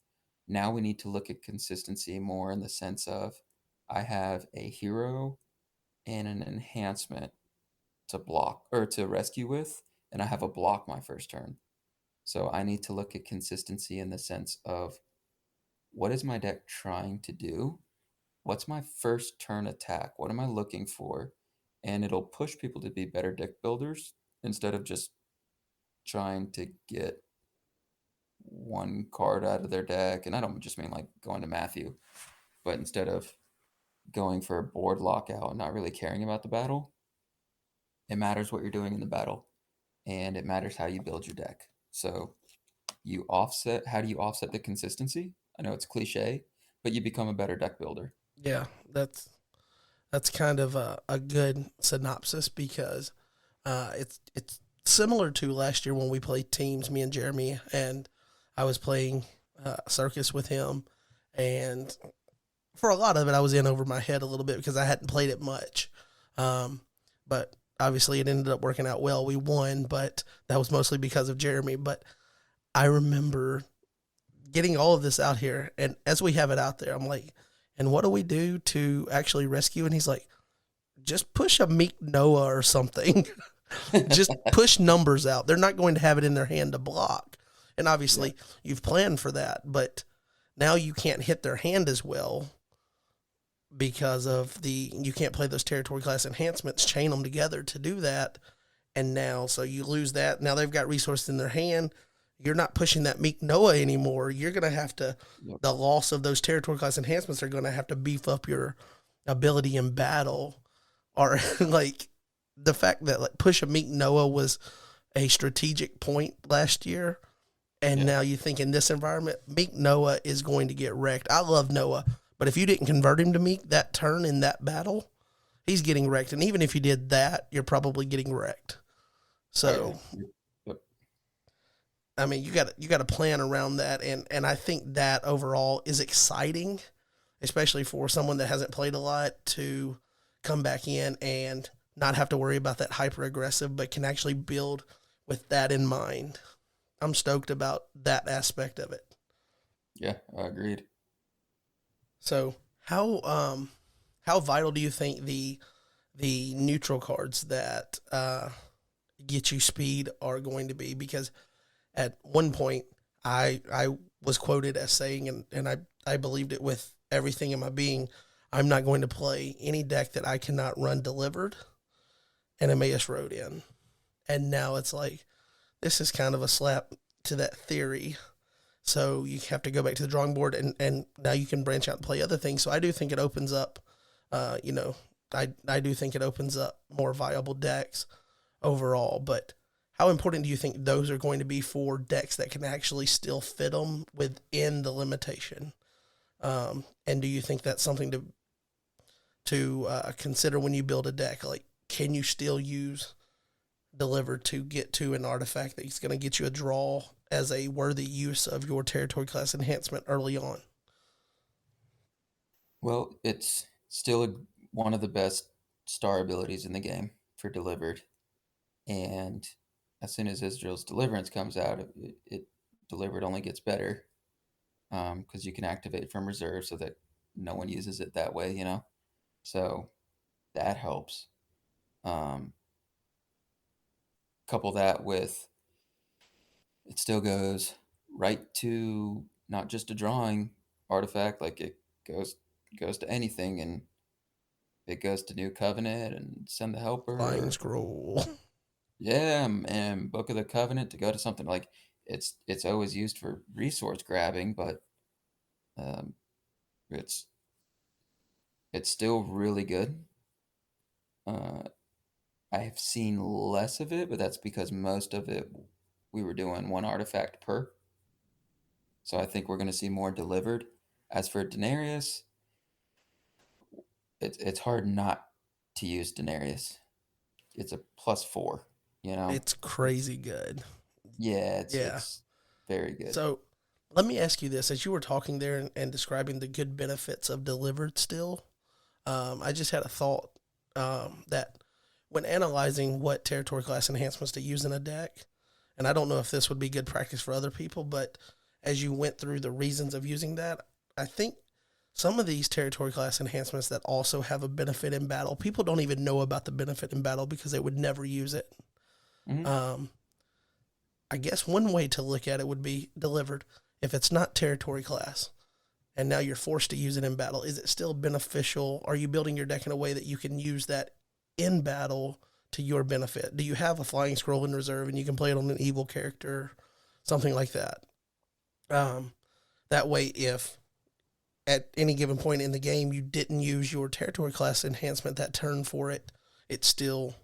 Now we need to look at consistency more in the sense of I have a hero and an enhancement to block or to rescue with, and I have a block my first turn. So I need to look at consistency in the sense of what is my deck trying to do? What's my first turn attack? What am I looking for? And it'll push people to be better deck builders instead of just trying to get one card out of their deck. And I don't just mean like going to Matthew, but instead of going for a board lockout and not really caring about the battle, it matters what you're doing in the battle and it matters how you build your deck. So how do you offset the consistency? I know it's cliche, but you become a better deck builder. Yeah, that's kind of a good synopsis because it's similar to last year when we played teams, me and Jeremy, and I was playing circus with him, and for a lot of it, I was in over my head a little bit because I hadn't played it much. But obviously, it ended up working out well. We won, but that was mostly because of Jeremy. But I remember getting all of this out here, and as we have it out there, I'm like, and what do we do to actually rescue? And he's like, just push a Meek Noah or something. Just push numbers out. They're not going to have it in their hand to block. And Yeah. obviously, you've planned for that, but now you can't hit their hand as well because of you can't play those territory class enhancements, chain them together to do that. And now, so you lose that. Now they've got resources in their hand. You're not pushing that Meek Noah anymore. You're going to have to, Yep. the loss of those territory class enhancements are going to have to beef up your ability in battle. Or like the fact that like push a Meek Noah was a strategic point last year. And Yeah. now you think in this environment, Meek Noah is going to get wrecked. I love Noah, but if you didn't convert him to Meek that turn in that battle, he's getting wrecked. And even if you did that, you're probably getting wrecked. Oh yeah. So Yep. I mean, you got to plan around that, and I think that overall is exciting especially for someone that hasn't played a lot to come back in and not have to worry about that hyper aggressive, but can actually build with that in mind. I'm stoked about that aspect of it. Yeah, I agreed. So how vital do you think the neutral cards that get you speed are going to be? Because at one point I was quoted as saying, and I believed it with everything in my being, I'm not going to play any deck that I cannot run delivered and Emmaus Road in. And now it's like this is kind of a slap to that theory. So you have to go back to the drawing board, and now you can branch out and play other things. So I do think it opens up, you know, I do think it opens up more viable decks overall. But how important do you think those are going to be for decks that can actually still fit them within the limitation? And do you think that's something to consider when you build a deck? Like, can you still use delivered to get to an artifact that's going to get you a draw as a worthy use of your territory class enhancement early on? Well, it's still one of the best star abilities in the game for delivered. And as soon as Israel's Deliverance comes out, it delivered only gets better because you can activate from reserve so that no one uses it that way, you know? So that helps. Um, Couple that with it still goes right to not just a drawing artifact, like it goes to anything, and it goes to New Covenant and Send the Flying Helper. scroll. Yeah, and Book of the Covenant to go to something like it's always used for resource grabbing, but um, it's it's still really good. Uh, I have seen less of it, but that's because most of it we were doing one artifact per. So I think we're going to see more delivered. As for Denarius, it's hard not to use Denarius. It's a +4, you know. It's crazy good. Yeah, Yeah. it's very good. So let me ask you this: as you were talking there and describing the good benefits of delivered, still, I just had a thought that when analyzing what territory class enhancements to use in a deck, and I don't know if this would be good practice for other people, but as you went through the reasons of using that, I think some of these territory class enhancements that also have a benefit in battle, people don't even know about the benefit in battle because they would never use it. Hmm. Um, I guess one way to look at it would be delivered. If it's not territory class and now you're forced to use it in battle, is it still beneficial? Are you building your deck in a way that you can use that in battle to your benefit? Do you have a flying scroll in reserve and you can play it on an evil character, something like that? Um, that way, if at any given point in the game you didn't use your territory class enhancement that turn for it, it still,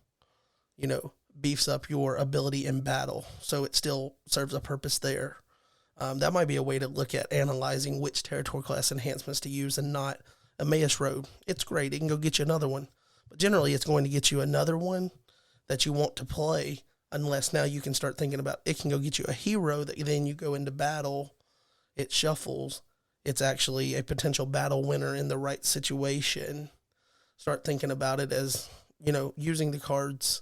you know, beefs up your ability in battle. So it still serves a purpose there. That might be a way to look at analyzing which territory class enhancements to use and not Emmaus Road. It's great. It can go get you another one. But generally, it's going to get you another one that you want to play unless now you can start thinking about it can go get you a hero that then you go into battle. It shuffles. It's actually a potential battle winner in the right situation. Start thinking about it as, using the cards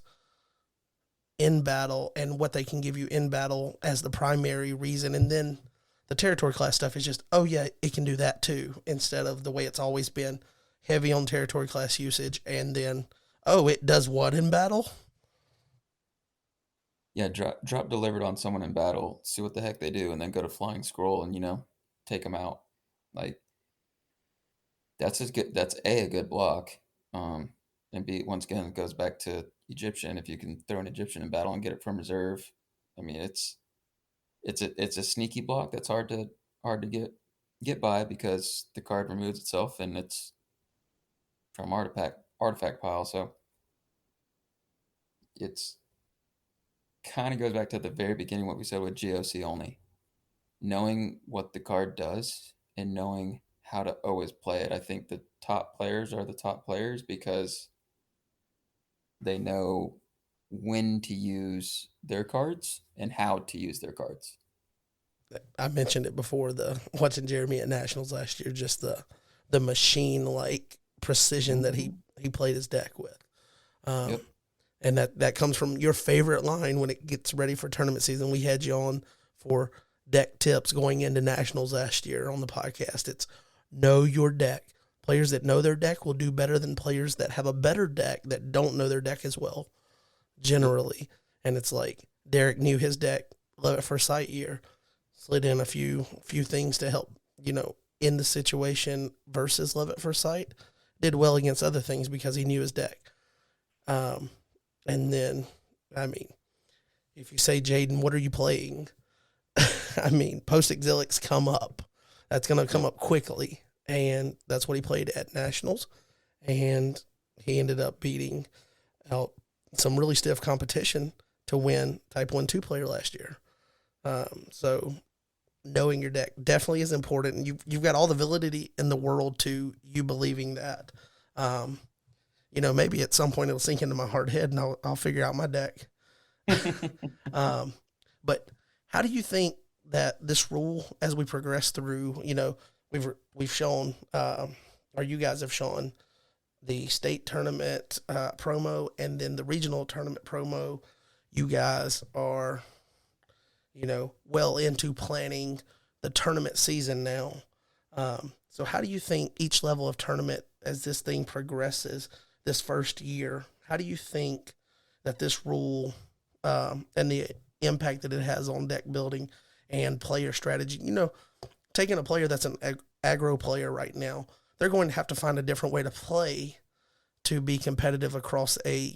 in battle and what they can give you in battle as the primary reason. And then the territory class stuff is just, oh, yeah, it can do that too, instead of the way it's always been heavy on territory class usage. And then, oh, it does what in battle? Yeah, drop delivered on someone in battle, see what the heck they do, and then go to Flying Scroll and take them out. Like that's as good. That's a good block. Um, and B, once again, it goes back to Egyptian. If you can throw an Egyptian in battle and get it from reserve, I mean it's a sneaky block that's hard to get by because the card removes itself and it's from artifact pile. So it's kind of goes back to the very beginning what we said with GOC only. Knowing what the card does and knowing how to always play it. I think the top players are the top players because they know when to use their cards and how to use their cards. I mentioned it before, the watching Jeremy at Nationals last year, just the the machine like precision that he played his deck with. Yep. And that comes from your favorite line when it gets ready for tournament season. We had you on for deck tips going into nationals last year on the podcast. It's know your deck. Players that know their deck will do better than players that have a better deck that don't know their deck as well, Yep. generally. And it's like Derek knew his deck, love at first sight year, slid in a few things to help, in the situation versus love at first sight. Did well against other things because he knew his deck. And then, I mean, if you say, Jaden, what are you playing? I mean, post-exilics come up. That's going to come Yep. up quickly. And that's what he played at Nationals. And he ended up beating out some really stiff competition to win Type 1-2 player last year. So knowing your deck definitely is important. And you've got all the validity in the world to you believing that. Maybe at some point it'll sink into my hard head and I'll figure out my deck. But how do you think that this rule, as we progress through, we've shown, or you guys have shown the state tournament promo and then the regional tournament promo. You guys are, well into planning the tournament season now. So how do you think each level of tournament, as this thing progresses this first year, how do you think that this rule and the impact that it has on deck building and player strategy, taking a player that's an aggro player right now, they're going to have to find a different way to play to be competitive across a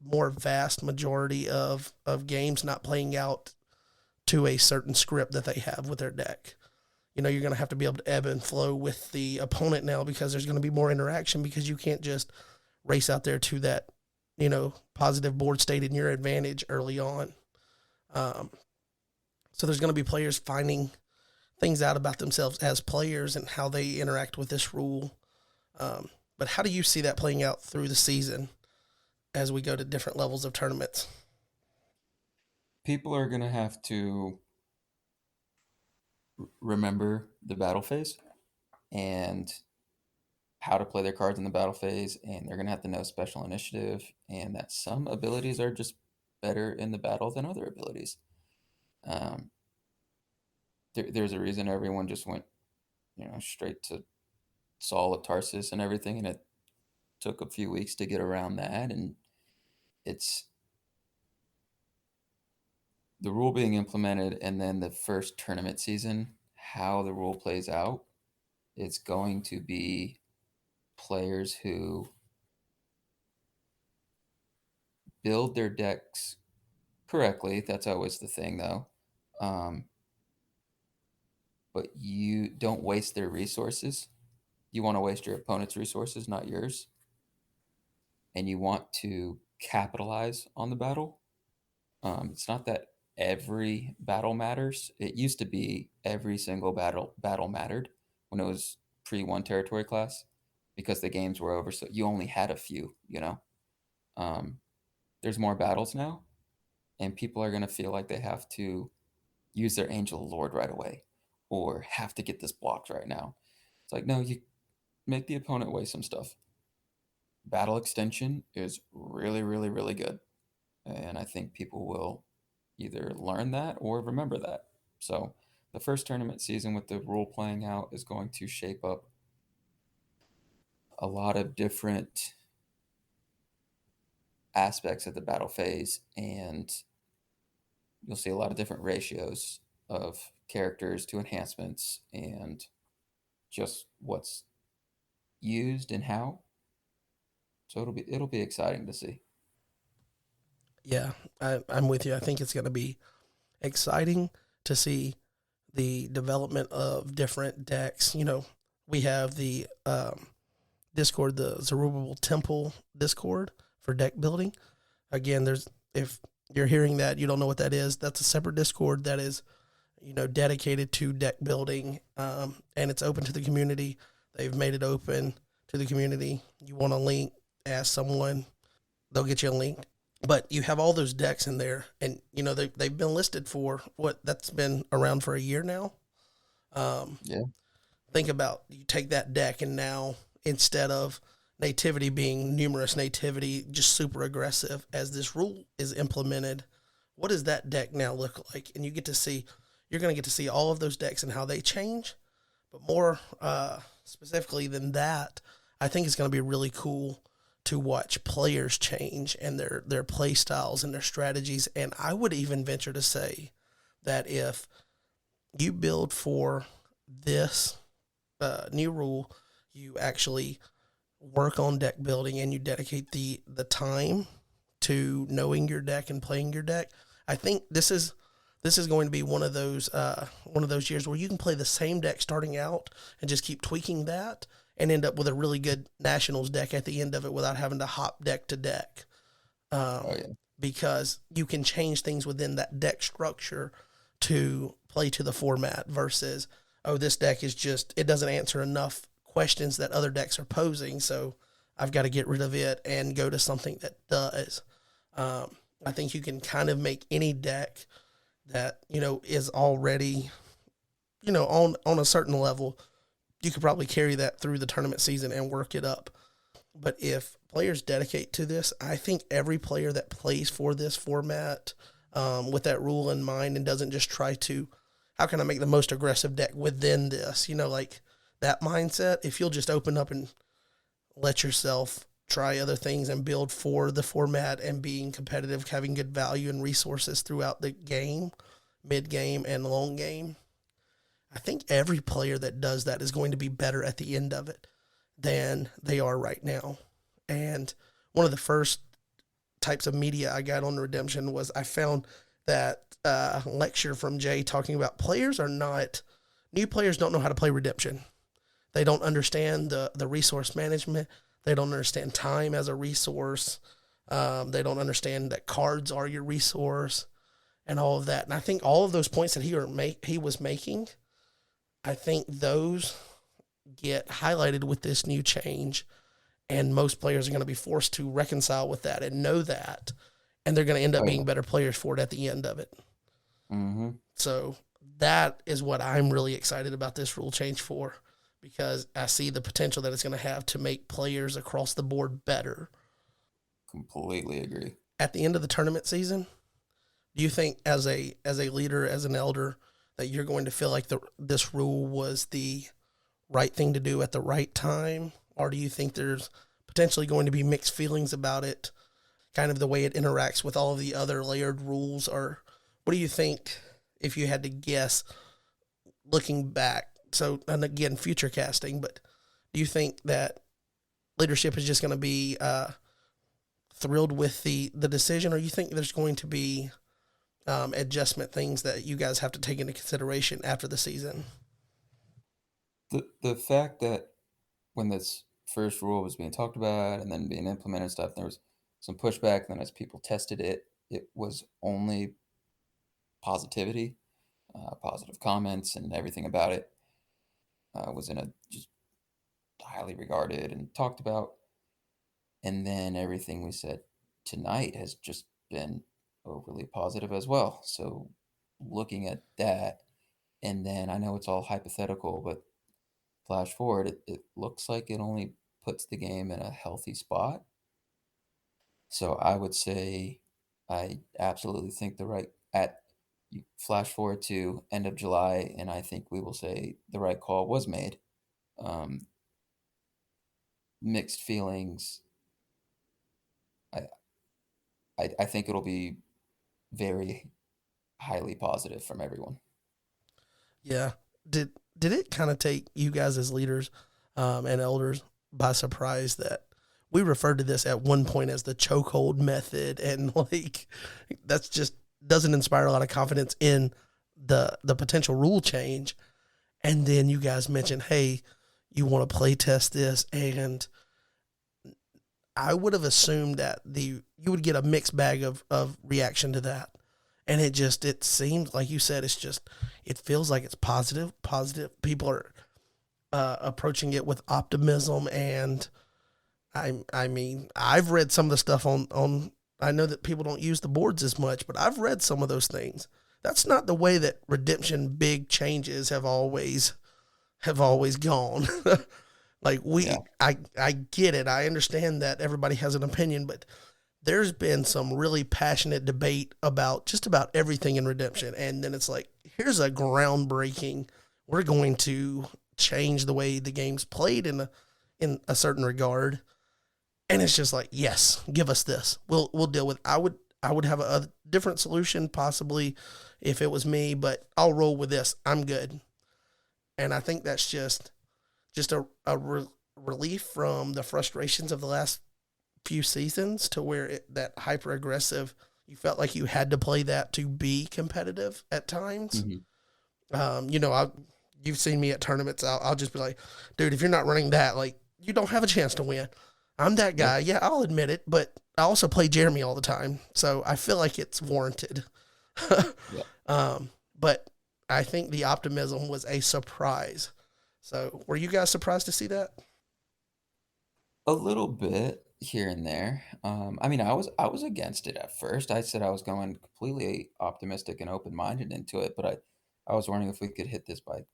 more vast majority of games, not playing out to a certain script that they have with their deck. You're going to have to be able to ebb and flow with the opponent now because there's going to be more interaction because you can't just race out there to that, positive board state in your advantage early on. So there's going to be players finding things out about themselves as players and how they interact with this rule. But how do you see that playing out through the season as we go to different levels of tournaments? People are going to have to remember the battle phase and how to play their cards in the battle phase, and they're going to have to know special initiative and that some abilities are just better in the battle than other abilities. There's a reason everyone just went, straight to Saul at Tarsus and everything, and it took a few weeks to get around that, and it's the rule being implemented, and then the first tournament season, how the rule plays out. It's going to be players who build their decks correctly. That's always the thing, though. But you don't waste their resources. You want to waste your opponent's resources, not yours. And you want to capitalize on the battle. It's not that every battle matters. It used to be every single battle mattered when it was pre-1 territory class because the games were over, so you only had a few. There's more battles now, and people are going to feel like they have to use their Angel Lord right away or have to get this blocked right now. It's like, no, you make the opponent weigh some stuff. Battle extension is really, really, really good. And I think people will either learn that or remember that. So the first tournament season with the rule playing out is going to shape up a lot of different aspects of the battle phase, and you'll see a lot of different ratios of characters to enhancements and just what's used and how. So it'll be exciting to see. Yeah, I'm with you. I think it's going to be exciting to see the development of different decks. We have the Discord, the Zerubbabel Temple Discord for deck building. Again, if you're hearing that, you don't know what that is, that's a separate Discord that is, dedicated to deck building, and it's open to the community. They've made it open to the community. You want a link, ask someone, they'll get you a link. But you have all those decks in there, and they've been listed for that's been around for a year now. Yeah. Think about, you take that deck and now, instead of nativity being numerous nativity, just super aggressive, as this rule is implemented, what does that deck now look like? And you're going to get to see all of those decks and how they change. But more specifically than that, I think it's going to be really cool to watch players change and their play styles and their strategies. And I would even venture to say that if you build for this new rule, you actually work on deck building and you dedicate the time to knowing your deck and playing your deck. I think this is going to be one of those years where you can play the same deck starting out and just keep tweaking that and end up with a really good Nationals deck at the end of it without having to hop deck to deck. Oh Um, yeah. because you can change things within that deck structure to play to the format versus, oh, this deck is just, it doesn't answer enough questions that other decks are posing, so I've got to get rid of it and go to something that does. I think you can kind of make any deck that, is already, on a certain level. You could probably carry that through the tournament season and work it up. But if players dedicate to this, I think every player that plays for this format, with that rule in mind, and doesn't just try to, how can I make the most aggressive deck within this, like that mindset, if you'll just open up and let yourself try other things and build for the format and being competitive, having good value and resources throughout the game, mid game and long game, I think every player that does that is going to be better at the end of it than they are right now. And one of the first types of media I got on Redemption was, I found that lecture from Jay talking about new players don't know how to play Redemption. They don't understand the resource management. They don't understand time as a resource. They don't understand that cards are your resource and all of that. And I think all of those points that he was making, I think those get highlighted with this new change, and most players are going to be forced to reconcile with that and know that, and they're going to end up Oh being yeah. better players for it at the end of it. Mm-hmm. So that is what I'm really excited about this rule change for, because I see the potential that it's going to have to make players across the board better. Completely agree. At the end of the tournament season, do you think, as a leader, as an elder, that you're going to feel like this rule was the right thing to do at the right time, or do you think there's potentially going to be mixed feelings about it, kind of the way it interacts with all of the other layered rules? Or what do you think, if you had to guess, looking back? So, and again, future casting, but do you think that leadership is just going to be thrilled with the decision, or you think there's going to be adjustment things that you guys have to take into consideration after the season? The fact that when this first rule was being talked about and then being implemented and stuff, there was some pushback. And then as people tested it, it was only positivity, positive comments, and everything about it was in a just highly regarded and talked about. And then everything we said tonight has just been overly positive as well. So looking at that, and then I know it's all hypothetical, but flash forward, it looks like it only puts the game in a healthy spot. So I would say I absolutely think the right at you flash forward to end of July, and I think we will say the right call was made. Um, Mixed feelings. I, I think it'll be very highly positive from everyone. Yeah. Did it kind of take you guys as leaders and elders by surprise that we referred to this at one point as the chokehold method, and like that's just doesn't inspire a lot of confidence in the potential rule change? And then you guys mentioned, hey, you want to play test this, and I would have assumed that you would get a mixed bag of reaction to that. And it seems like you said, it feels like it's positive. People are approaching it with optimism, and I mean, I've read some of the stuff on. I know that people don't use the boards as much, but I've read some of those things That's not the way that redemption big changes have always gone. Like Yeah. I get it. I understand that everybody has an opinion, but there's been some really passionate debate about just about everything in redemption, and then it's like, here's a groundbreaking. We're going to change the way the game's played in a certain regard, and it's just like, yes, give us this. We'll deal with. I would have a different solution possibly if it was me, but I'll roll with this. I'm good, and I think that's just a relief from the frustrations of the last few seasons to where that hyper aggressive, you felt like you had to play that to be competitive at times. Hmm. You've seen me at tournaments. I'll just be like, dude, if you're not running that, like, you don't have a chance to win. I'm that Yeah. guy. Yeah, I'll admit it, but I also play Jeremy all the time. So I feel like it's warranted. Yeah. But I think the optimism was a surprise. So were you guys surprised to see that? A little bit here and there. I mean, I was against it at first. I said I was going completely optimistic and open-minded into it, but I was wondering if we could hit this by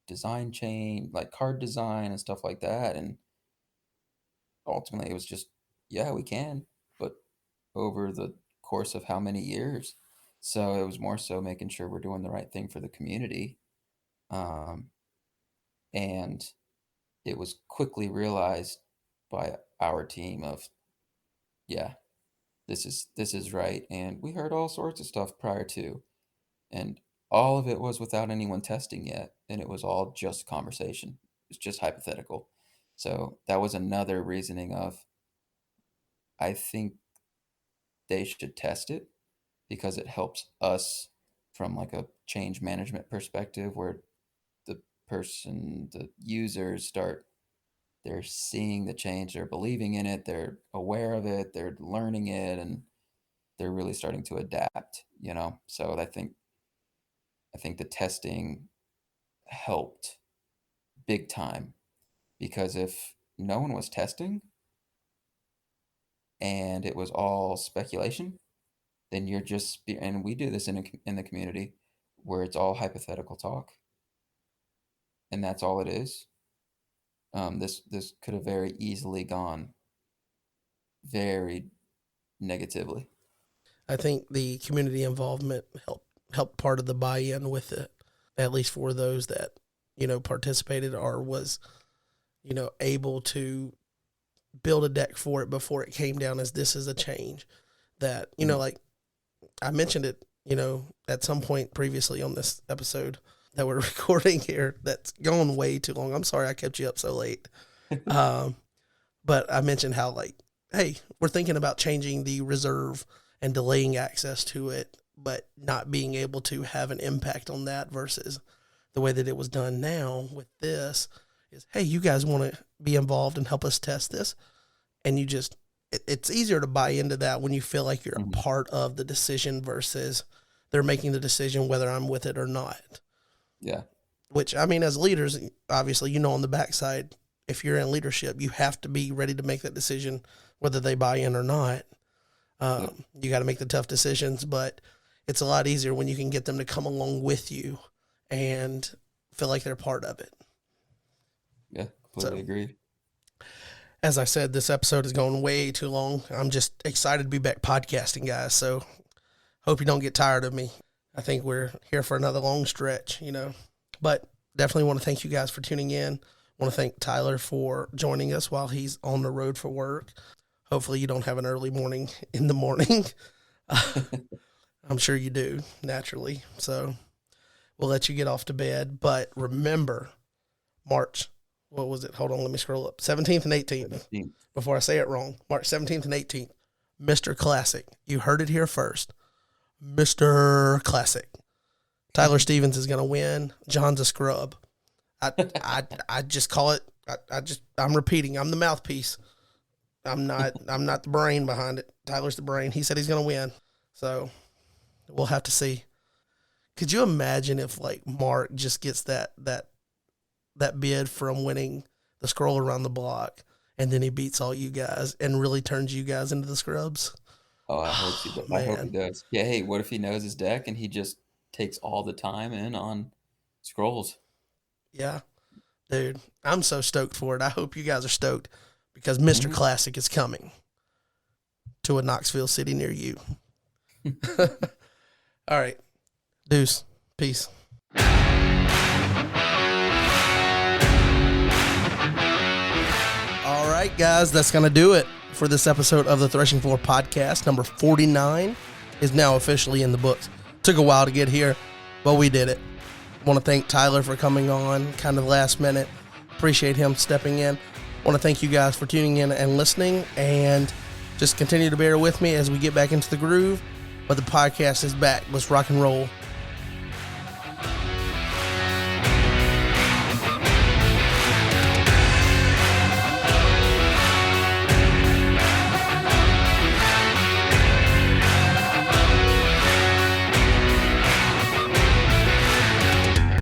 design chain, like card design and stuff like that. And ultimately, it was just, yeah, we can, but over the course of how many years? So it was more so making sure we're doing the right thing for the community. Um, and it was quickly realized by our team of, yeah, this is right. And we heard all sorts of stuff prior to, and all of it was without anyone testing yet, and it was all just conversation. It's just hypothetical. So that was another reasoning of, I think they should test it because it helps us from like a change management perspective where the users start, they're seeing the change, they're believing in it, they're aware of it, they're learning it, and they're really starting to adapt. So I think the testing helped big time, because if no one was testing and it was all speculation, then you're just and we do this in the community where it's all hypothetical talk, and that's all it is. This could have very easily gone very negatively. I think the community involvement helped part of the buy-in with it, at least for those that participated or was able to build a deck for it before it came down as this is a change that Mhm. like I mentioned it at some point previously on this episode that we're recording here that's gone way too long. I'm sorry I kept you up so late. Um, but I mentioned how, like, hey, we're thinking about changing the reserve and delaying access to it, but not being able to have an impact on that versus the way that it was done now with this is, hey, you guys want to be involved and help us test this. And it's easier to buy into that when you feel like you're a Mhm. part of the decision versus they're making the decision whether I'm with it or not. Yeah. Which, I mean, as leaders, obviously, on the backside, if you're in leadership, you have to be ready to make that decision whether they buy in or not. Yep. You got to make the tough decisions, but it's a lot easier when you can get them to come along with you and feel like they're part of it. Yeah. Completely So, agree. as I said, this episode is going way too long. I'm just excited to be back podcasting, guys. So, hope you don't get tired of me. I think we're here for another long stretch. But definitely want to thank you guys for tuning in. Want to thank Tyler for joining us while he's on the road for work. Hopefully, you don't have an early morning in the morning. I'm sure you do, naturally. So, we'll let you get off to bed. But remember, March, what was it? Hold on, let me scroll up. 17th and 18th, 17th. before I say it wrong. March 17th and 18th, Mr. Classic. You heard it here first. Mr. Classic. Tyler Stevens is going to win. John's a scrub. I, I just call it. I'm repeating. I'm the mouthpiece. I'm not the brain behind it. Tyler's the brain. He said he's going to win. So we'll have to see. Could you imagine if like Mark just gets that bid from winning the scroll around the block, and then he beats all you guys and really turns you guys into the scrubs? Oh, Oh, I hope he man. does. Yeah. Hey, what if he knows his deck and he just takes all the time in on scrolls. Yeah, dude, I'm so stoked for it. I hope you guys are stoked because Mr. Mhm. Classic is coming to a Knoxville city near you. All right. Deuce. Peace. All right, guys, that's going to do it for this episode of the Threshing Floor podcast. Number 49 is now officially in the books. Took a while to get here, but we did it. Want to thank Tyler for coming on kind of last minute. Appreciate him stepping in. Want to thank you guys for tuning in and listening, and just continue to bear with me as we get back into the groove. But the podcast is back. Let's rock and roll.